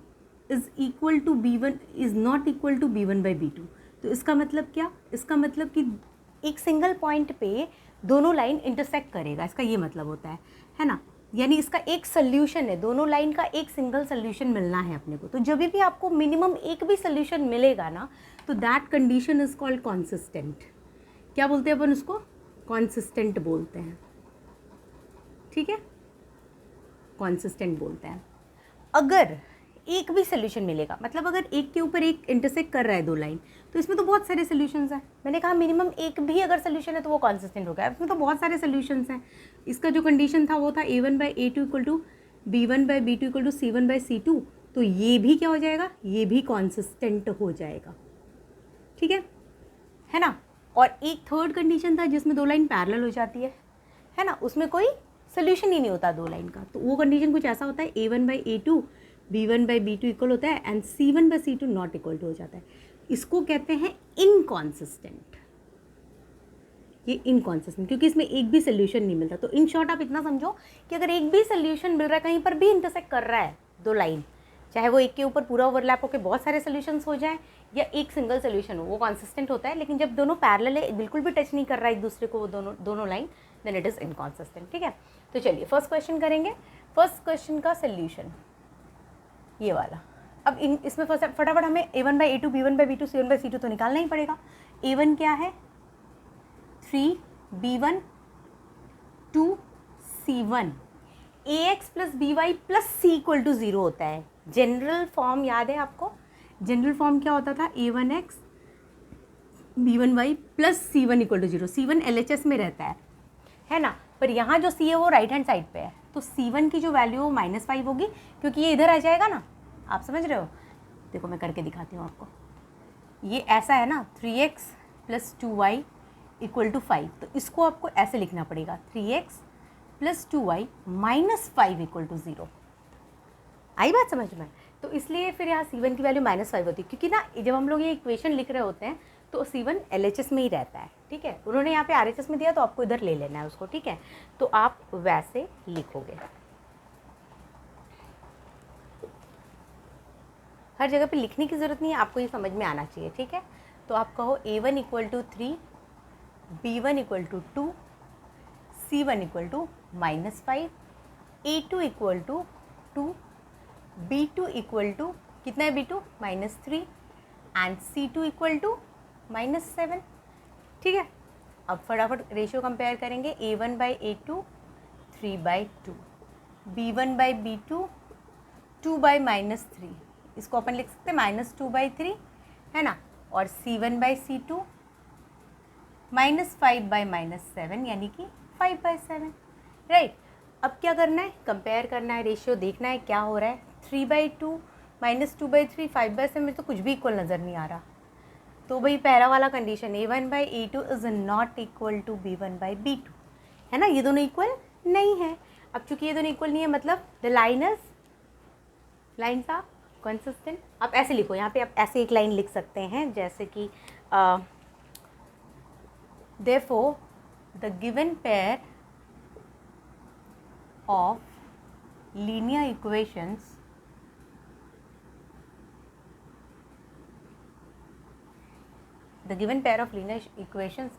is equal to b1 is not equal to b1/b2, तो इसका मतलब क्या? इसका मतलब कि एक सिंगल पॉइंट पे दोनों लाइन इंटरसेक्ट करेगा, इसका ये मतलब होता है ना। यानी इसका एक सोल्यूशन है, दोनों लाइन का एक सिंगल सोल्यूशन मिलना है अपने को। तो जब भी आपको मिनिमम एक भी सोल्यूशन मिलेगा ना, तो that condition is called consistent. क्या बोलते हैं अपन उसको? कॉन्सिस्टेंट बोलते हैं, ठीक है, कॉन्सिस्टेंट बोलते हैं। अगर एक भी सोल्यूशन मिलेगा, मतलब अगर एक के ऊपर एक इंटरसेक्ट कर रहा है दो लाइन, तो इसमें तो बहुत सारे सोल्यूशंस हैं। मैंने कहा मिनिमम एक भी अगर सोल्यूशन है तो वो कॉन्सिस्टेंट हो गया। इसमें तो बहुत सारे सोल्यूशंस हैं। इसका जो कंडीशन था वो था a1/a2 equal to b1/b2 equal to c1/c2, तो ये भी क्या हो जाएगा? ये भी कॉन्सिस्टेंट हो जाएगा, ठीक है ना। और एक थर्ड कंडीशन था जिसमें दो लाइन पैरेलल हो जाती है ना, उसमें कोई सोल्यूशन ही नहीं होता दो लाइन का। तो वो कंडीशन कुछ ऐसा होता है, a1/a2 b1/b2 इक्वल होता है and c1/c2 not equal to हो जाता है। इसको कहते हैं इनकॉन्सिस्टेंट। ये इनकॉन्सिस्टेंट क्योंकि इसमें एक भी सोल्यूशन नहीं मिलता। तो इन शॉर्ट आप इतना समझो कि अगर एक भी सोल्यूशन मिल रहा है, कहीं पर भी इंटरसेक्ट कर रहा है दो लाइन, चाहे वो एक के ऊपर पूरा ओवरलैप होकर बहुत सारे सोल्यूशंस हो जाए या एक सिंगल सोल्यूशन हो, वो कॉन्सिस्टेंट होता है। लेकिन जब दोनों पैरेलल है, बिल्कुल भी टच नहीं कर रहा है एक दूसरे को वो दोनों line, then it is inconsistent, ठीक है। तो चलिए फर्स्ट क्वेश्चन करेंगे। फर्स्ट क्वेश्चन का सोल्यूशन ये वाला। अब इसमें फटाफट हमें a1/a2 b1/b2 c1/c2 तो निकालना ही पड़ेगा। a1 क्या है? 3 b1 2 c1, ax plus by plus c equal to 0 होता है। जनरल फॉर्म याद है आपको? जनरल फॉर्म क्या होता था? a1x b1y plus c1 equal to 0। c1 LHS में रहता है ना, पर यहाँ जो c है वो राइट हैंड साइड पे है, तो c1 की जो वैल्यू वो -5 होगी क्योंकि ये इधर आ जाएगा ना। आप समझ रहे हो? देखो मैं करके दिखाती हूँ आपको। ये ऐसा है ना, 3x plus 2y equal to 5, तो इसको आपको ऐसे लिखना पड़ेगा, 3x plus 2y minus 5 equal to 0। आई बात समझ में? तो इसलिए फिर यहाँ c1 की वैल्यू -5 होती है, क्योंकि ना जब हम लोग ये इक्वेशन लिख रहे होते हैं तो c1 LHS में ही रहता है, ठीक है। उन्होंने यहाँ पे RHS में दिया तो आपको इधर ले लेना है उसको, ठीक है। तो आप वैसे लिखोगे, हर जगह पे लिखने की ज़रूरत नहीं है, आपको ये समझ में आना चाहिए, ठीक है। तो आप कहो a1 equal to 3 b1 equal to 2 c1 equal to -5 a2 equal to 2 b2 equal to कितना है? b2 -3 and c2 equal to -7, ठीक है। अब फटाफट रेशियो कंपेयर करेंगे। a1/a2 3/2, b1/b2 2/-3, इसको अपन लिख सकते हैं -2/3, है ना। और c1/c2 -5/-7 यानी कि 5/7, राइट। अब क्या करना है, कंपेयर करना है, रेशियो देखना है क्या हो रहा है। 3/2 - 2/3 5/7 में तो कुछ भी इक्वल नज़र नहीं आ रहा। तो भाई पहला वाला condition A1/A2 is not equal to B1/B2, है ना, ये दोनों इक्वल नहीं है। अब चूंकि ये दोनों इक्वल नहीं है मतलब द लाइन्स आर कंसिस्टेंट। आप ऐसे लिखो, यहाँ पे आप ऐसे एक लाइन लिख सकते हैं जैसे कि therefore the given pair of linear equations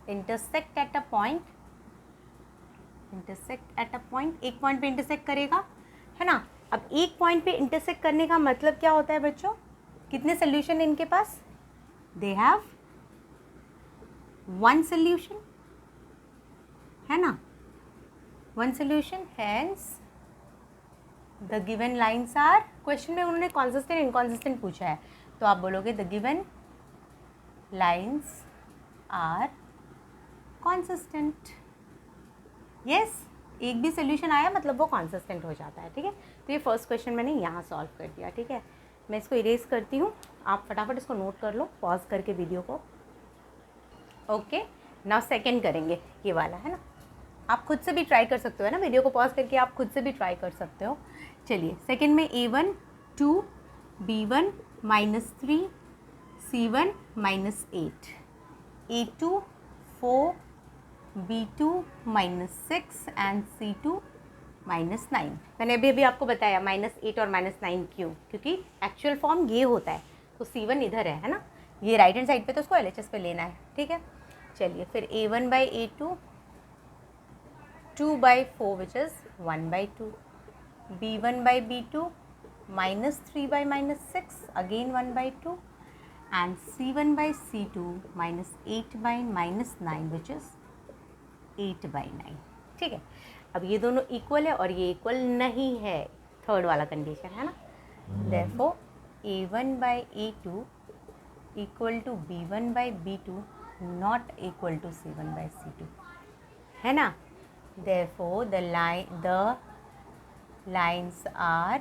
intersect at a point, एक पॉइंट पे इंटरसेक्ट करेगा, है ना। अब एक पॉइंट पे इंटरसेक्ट करने का मतलब क्या होता है बच्चों, कितने सोल्यूशन है इनके पास, दे हैव वन सोल्यूशन, है ना, one solution. Hence the given lines are, question में उन्होंने कॉन्सिस्टेंट इनकॉन्सिस्टेंट पूछा है, तो आप बोलोगे the given lines are consistent. Yes, एक भी सोल्यूशन आया मतलब वो कॉन्सिस्टेंट हो जाता है, ठीक है। तो ये फर्स्ट क्वेश्चन मैंने यहाँ सॉल्व कर दिया, ठीक है। मैं इसको इरेज करती हूँ, आप फटाफट इसको नोट कर लो पॉज करके वीडियो को। ओके, नाउ सेकंड करेंगे, ये वाला है ना, आप खुद से भी ट्राई कर सकते हो, है ना, वीडियो को पॉज करके आप खुद से भी ट्राई कर सकते हो। चलिए, सेकंड में A1 2 B1 -3 C1 -8 A2 4 B2 -6 and C2 -9। मैंने अभी आपको बताया -8 और -9 क्यों, क्योंकि एक्चुअल फॉर्म ये होता है, तो C1 इधर है ना, ये राइट हैंड साइड पे, तो उसको LHS पे लेना है, ठीक है। चलिए, फिर A1/A2 2/4 which is 1/2 B1/B2 -3/-6 again 1/2 and C1/C2 -8/-9 which is 8/9, ठीक है। अब ये दोनों इक्वल है और ये इक्वल नहीं है, थर्ड वाला कंडीशन है ना। Therefore A1/A2 equal to B1/B2 not equal to C1/C2, है ना। Therefore the lines are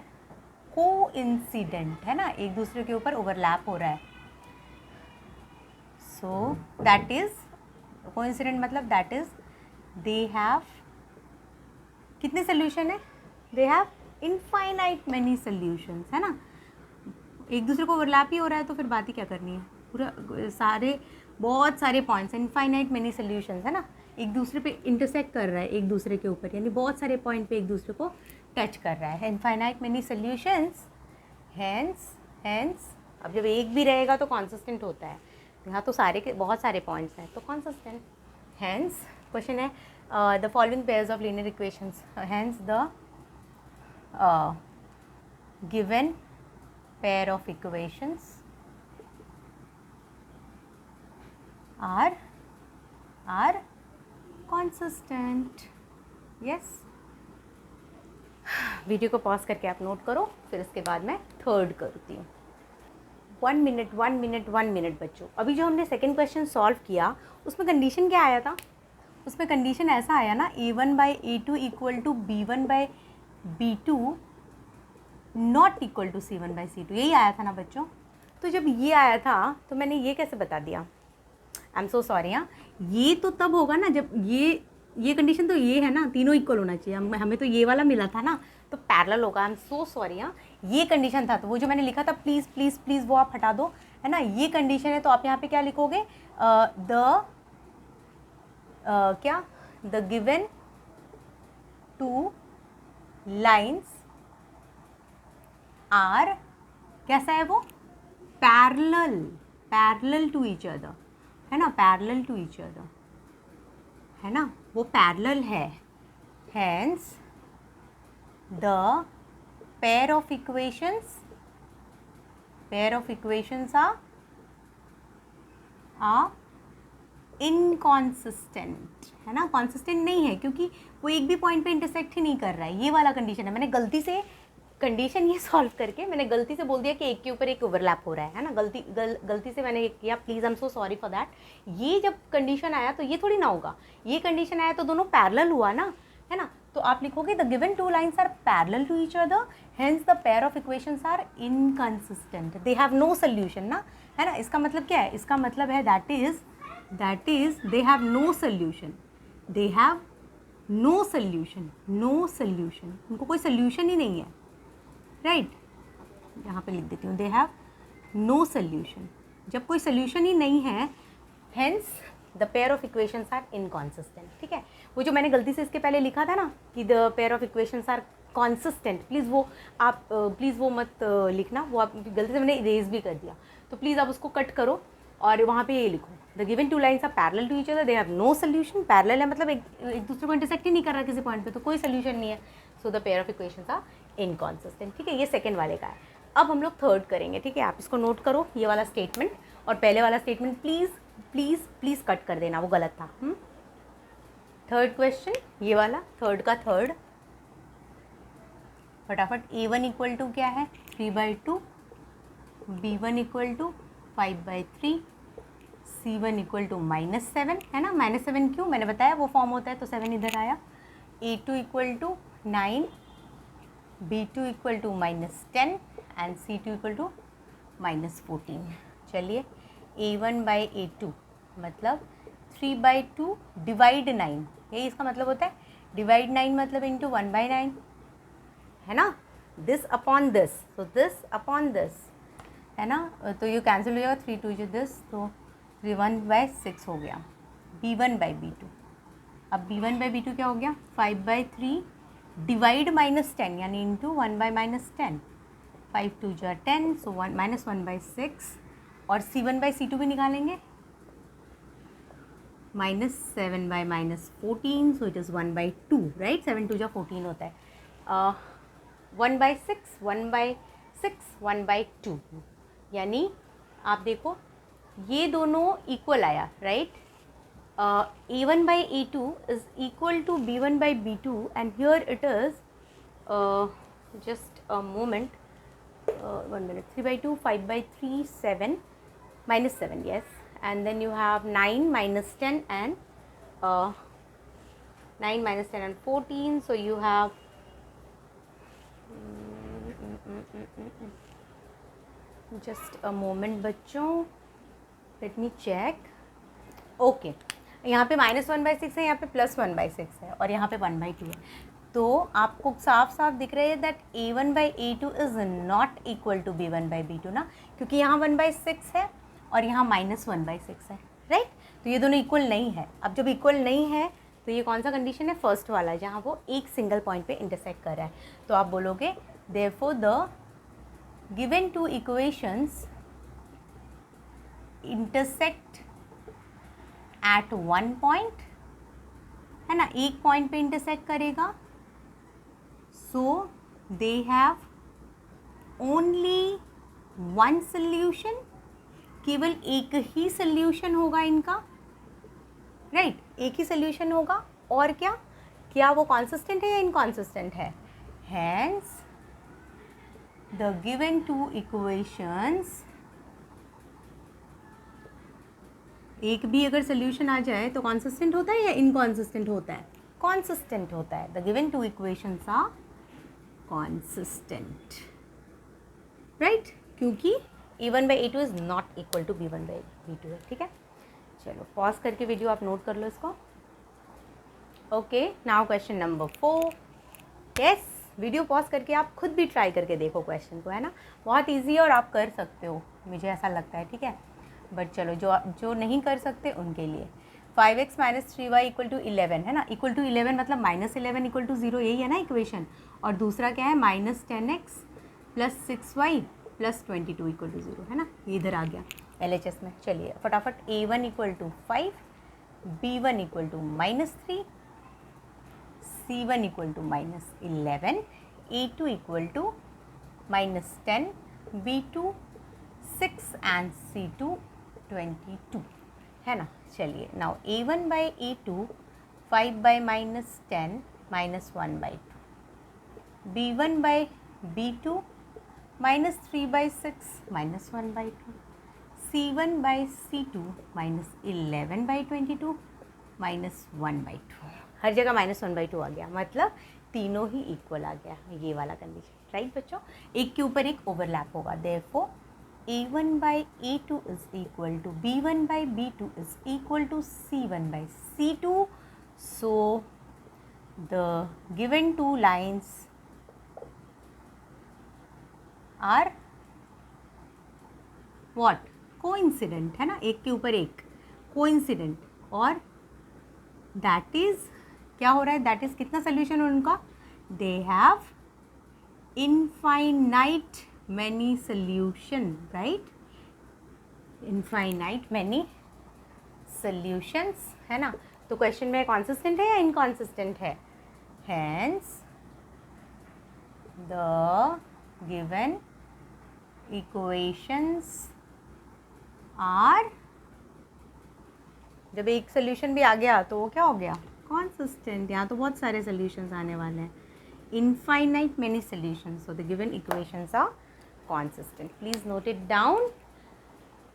coincident, है ना, एक दूसरे के ऊपर ओवरलैप हो रहा है। सो दैट इज कोइंसिडेंट, मतलब दैट इज दे हैव कितने सोल्यूशन है, they have infinite many solutions, है ना। एक दूसरे को ओवरलैप ही हो रहा है तो फिर बात ही क्या करनी है, पूरा बहुत सारे पॉइंट्स, इनफाइनाइट मैनी सोल्यूशंस, है ना, एक दूसरे पे इंटरसेक्ट कर रहा है एक दूसरे के ऊपर, यानी बहुत सारे पॉइंट पे एक दूसरे को टच कर रहा है, इनफाइनाइट मैनी सोल्यूशंस। हेंस अब जब एक भी रहेगा तो कॉन्सिस्टेंट होता है, यहाँ तो बहुत सारे पॉइंट्स हैं तो कॉन्सिस्टेंट। हेंस क्वेश्चन है the following pairs of linear equations, hence the given pair of equations are consistent. Yes, video को पॉज करके आप नोट करो, फिर उसके बाद मैं थर्ड करती हूँ। 1 मिनट बच्चों। अभी जो हमने सेकंड क्वेश्चन सॉल्व किया उसमें कंडीशन क्या आया था, उसमें कंडीशन ऐसा आया ना, A1/A2 equal to B1/B2 not equal to C1/C2, यही आया था ना बच्चों। तो जब ये आया था तो मैंने ये कैसे बता दिया, आई एम सो सॉरी। हाँ, ये तो तब होगा ना जब ये कंडीशन, तो ये है ना, तीनों इक्वल होना चाहिए, हमें तो ये वाला मिला था ना, तो पैरेलल होगा। I am so sorry. हाँ, ये कंडीशन था, तो वो जो मैंने लिखा था प्लीज़ प्लीज़ प्लीज़ वो आप हटा दो, है ना, ये कंडीशन है। तो आप यहाँ पे क्या लिखोगे, द गिवन 2 लाइन्स आर, कैसा है वो, पैरेलल टू ईच अदर, है ना, पैरेलल टू ईच अदर, है ना, वो पैरेलल है। Hence the pair of equations are inconsistent, है ना, कॉन्सिस्टेंट नहीं है क्योंकि वो एक भी पॉइंट पे इंटरसेक्ट ही नहीं कर रहा है। ये वाला कंडीशन है, मैंने गलती से कंडीशन ये सॉल्व करके मैंने गलती से बोल दिया कि एक के ऊपर एक ओवरलैप हो रहा है ना, गलती से मैंने किया, please I am so sorry for that. ये जब कंडीशन आया तो ये थोड़ी ना होगा, ये कंडीशन आया तो दोनों पैरेलल हुआ ना, है ना, तो आप लिखोगे the given two lines are parallel to each other, hence the pair of equations are inconsistent, they have no solution ना, है ना। इसका मतलब क्या है, इसका मतलब है that is they have no solution, they have no solution, no solution, उनको कोई सोल्यूशन ही नहीं है, राइट। यहाँ पे लिख देती हूँ, दे हैव नो सोल्यूशन, जब कोई सोल्यूशन ही नहीं है, hence the pair of equations are inconsistent, ठीक है। वो जो मैंने गलती से इसके पहले लिखा था ना कि the pair of equations are consistent, please वो आप प्लीज़ वो मत लिखना, वो आप गलती से मैंने इरेज भी कर दिया, तो प्लीज़ आप उसको कट करो और वहाँ पे ये लिखो, the given two lines are parallel to each other, they have no solution, parallel है मतलब एक दूसरे को इंटरसेक्ट ही नहीं कर रहा किसी पॉइंट पे, तो कोई सोल्यूशन नहीं है, so the pair of equations are inconsistent, ठीक है। ये सेकेंड वाले का है। अब हम लोग थर्ड करेंगे, ठीक है। आप इसको नोट करो, ये वाला स्टेटमेंट और पहले वाला statement please please please cut कर देना, वो गलत था। थर्ड क्वेश्चन, ये वाला थर्ड का थर्ड, फटाफट। A1 इक्वल टू क्या है, 3/2, B1 equal to 5/3, C1 equal to -7, है ना। -7 क्यों, मैंने बताया वो फॉर्म होता है तो 7 इधर आया। A2 equal to 9, B2 equal to -10 and C2 equal to -14। चलिए, A1/A2 मतलब 3/2 डिवाइड 9, यही इसका मतलब होता है। डिवाइड 9 मतलब इंटू 1/9, है ना। दिस अपॉन दिस, तो दिस अपॉन दिस, है ना, तो ये कैंसिल हो जाएगा, 3 2 जो दिस, तो 1/6 हो गया। B1/B2, अब B1/B2 क्या हो गया, 5/3 डिवाइड -10 यानी इंटू 1/-10, 5 2 जो 10, सो -1/6, और C1/C2 भी निकालेंगे, -7/-14, सो इट इज़ 1/2, राइट। 7 2 जो 14 होता है, 1/6, 1/6, 1/2, यानी आप देखो ये दोनों इक्वल आया, right. A1/A2 is equal to B1/B2 and here it is just a moment, 1 minute, 3/2, 5/3, 7, -7, yes, and then you have 9 -10 and 9 -10 and 14, so you have just a moment बच्चों, let me check, ओके यहाँ पे -1/6 है, यहाँ पे +1/6 है और यहाँ पे 1/2 है, तो आपको साफ साफ दिख रहा है that A1/A2 is not equal to B1/B2 ना, क्योंकि यहाँ 1/6 है और यहाँ -1/6 है, राइट। तो ये दोनों इक्वल नहीं है। अब जब इक्वल नहीं है तो ये कौन सा कंडीशन है, फर्स्ट वाला, जहाँ वो एक सिंगल पॉइंट पे इंटरसेक्ट कर रहा है। तो आप बोलोगे therefore the given two equations intersect at one point, है ना, एक पॉइंट पे इंटरसेक्ट करेगा, so they have only one solution, केवल एक ही सोल्यूशन होगा इनका, राइट, एक ही सोल्यूशन होगा। और क्या वो कॉन्सिस्टेंट है या इनकॉन्सिस्टेंट है, hence the given two equations, एक भी अगर सोल्यूशन आ जाए तो कॉन्सिस्टेंट होता है या इनकॉन्सिस्टेंट होता है, कॉन्सिस्टेंट होता है। The given two equations are consistent, right, क्योंकि A1/A2 is not equal to B1/B2 है, ठीक है। चलो पॉज करके वीडियो आप नोट कर लो इसको। Okay, now question number 4। Yes, video pause करके आप खुद भी ट्राई करके देखो क्वेश्चन को, है ना, बहुत ईजी है और आप कर सकते हो, मुझे ऐसा लगता है, ठीक है। बट चलो जो नहीं कर सकते उनके लिए 5x - 3y = 11, है ना, इक्वल टू 11 मतलब -11 = 0, यही है ना इक्वेशन। और दूसरा क्या है, -10x + 6y + 22 = 0, है ना, ये इधर आ गया LHS में। चलिए फटाफट, A1 = 5, B1 = -3, C1 = -11, A2 = -10, B2 6 and C2 22, है ना। चलिए नाउ A1/A2 5/-10 -1/2, B1/B2 -3/6 -1/2, C1/C2 -11/22 -1/2, हर जगह -1/2 आ गया, मतलब तीनों ही इक्वल आ गया, ये वाला कंडीशन, राइट बच्चों। एक के ऊपर एक ओवरलैप होगा, therefore A1/A2 is equal to B1/B2 is equal to C1/C2. So the given two lines are what? Coincident, है ना, एक के ऊपर एक coincident, और that is क्या हो रहा है, that is कितना सोल्यूशन उनका, they have infinite many solution, right, infinite many solutions, है ना। तो क्वेश्चन में consistent है या inconsistent है, hence the given equations are, जब एक सोल्यूशन भी आ गया तो वो क्या हो गया, consistent। यहाँ तो बहुत सारे solutions आने वाले हैं, infinite many solutions, so the given equations are consistent. Please note it down.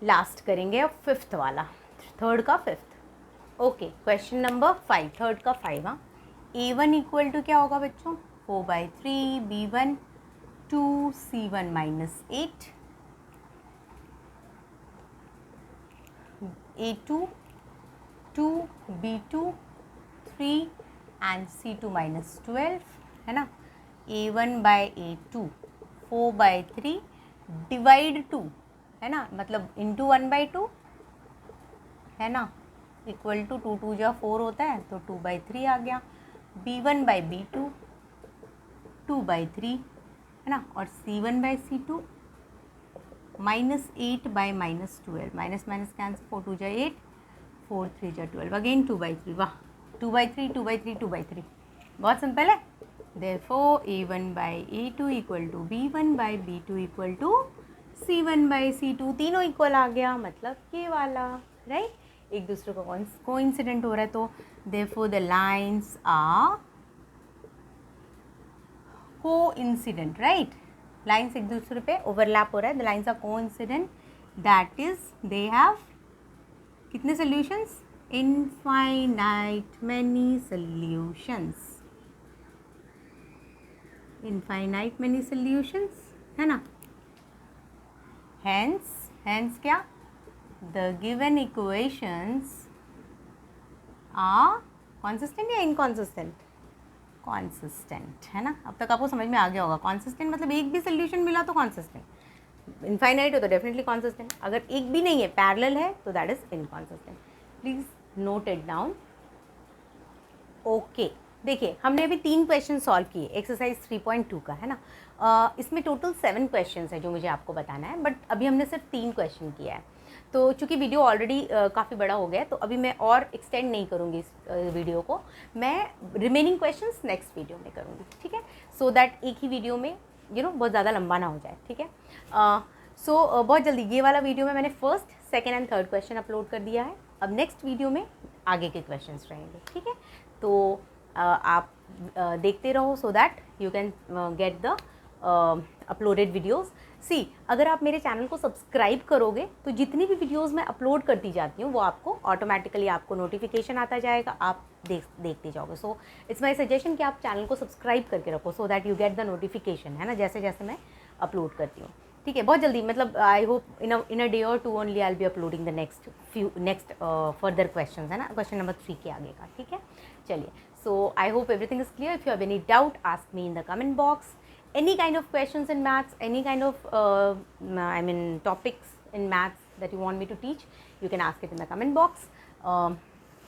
Last करेंगे अब फिफ्थ वाला, थर्ड का fifth. Okay, question number 5, third का 5। हाँ, A1 इक्वल टू क्या होगा बच्चों, 4/3 B1 2 C1 - 8, A2 2 B2 3 and C2 - 12, है ना। A1/A2 4/3 डिवाइड 2, है ना, मतलब इंटू 1/2, है ना, इक्वल टू 2 2 जा 4 होता है, तो 2/3 आ गया। B1/B2 2/3, है ना, और C1/C2 -8/-12, माइनस माइनस कैंसिल, 4 2 जा 8, 4 3 जा 12, अगेन 2/3, वाह 2/3 2/3 2/3, बहुत सिंपल है। Therefore A1/A2 equal to B1/B2 equal to C1/C2, तीनों इक्वल आ गया, मतलब ये वाला, राइट, एक दूसरे को कोइंसिडेंट हो रहा है, तो therefore the lines are coincident, right, lines एक दूसरे पे ओवरलैप हो रहा है, the lines are coincident, that is they have कितने solutions, infinite many solutions, infinite many solutions, है ना। hence क्या, the given equations are consistent या inconsistent, consistent, है ना। अब तक आपको समझ में आ गया होगा, consistent मतलब एक भी सोल्यूशन मिला तो consistent, इनफाइनाइट हो तो डेफिनेटली consistent, अगर एक भी नहीं है, पैरेलल है, तो that is inconsistent. Please note it down. Okay, देखिए हमने अभी 3 क्वेश्चन सॉल्व किए एक्सरसाइज 3.2 का, है ना। इसमें टोटल 7 क्वेश्चंस है जो मुझे आपको बताना है, बट अभी हमने सिर्फ 3 क्वेश्चन किया है, तो चूँकि वीडियो ऑलरेडी काफ़ी बड़ा हो गया है, तो अभी मैं और एक्सटेंड नहीं करूँगी इस वीडियो को, मैं रिमेनिंग क्वेश्चंस नेक्स्ट वीडियो में करूँगी, ठीक है, सो दैट एक ही वीडियो में बहुत ज़्यादा लंबा ना हो जाए, ठीक है। सो बहुत जल्दी ये वाला वीडियो में मैंने first, second and third question upload कर दिया है, अब नेक्स्ट वीडियो में आगे के क्वेश्चंस रहेंगे, ठीक है। तो आप देखते रहो, so that you can get the uploaded videos. See, अगर आप मेरे चैनल को सब्सक्राइब करोगे तो जितनी भी वीडियोस मैं अपलोड करती जाती हूँ वो आपको ऑटोमेटिकली आपको नोटिफिकेशन आता जाएगा, आप देखते जाओगे। सो इट्स माई सजेशन कि आप चैनल को सब्सक्राइब करके रखो, सो that you get the notification, है ना, जैसे जैसे मैं अपलोड करती हूँ, ठीक है। बहुत जल्दी, मतलब I hope in a day और 2 only I will be uploading the next further question, है ना, क्वेश्चन नंबर 3 के आगे का, ठीक है। चलिए, so I hope everything is clear. If you have any doubt, ask me in the comment box. Any kind of questions in maths, any kind of topics in maths that you want me to teach, you can ask it in the comment box.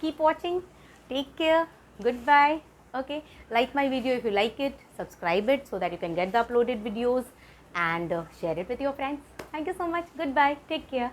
Keep watching, take care, goodbye. Okay, like my video if you like it, subscribe it so that you can get the uploaded videos, and share it with your friends. Thank you so much, goodbye, take care.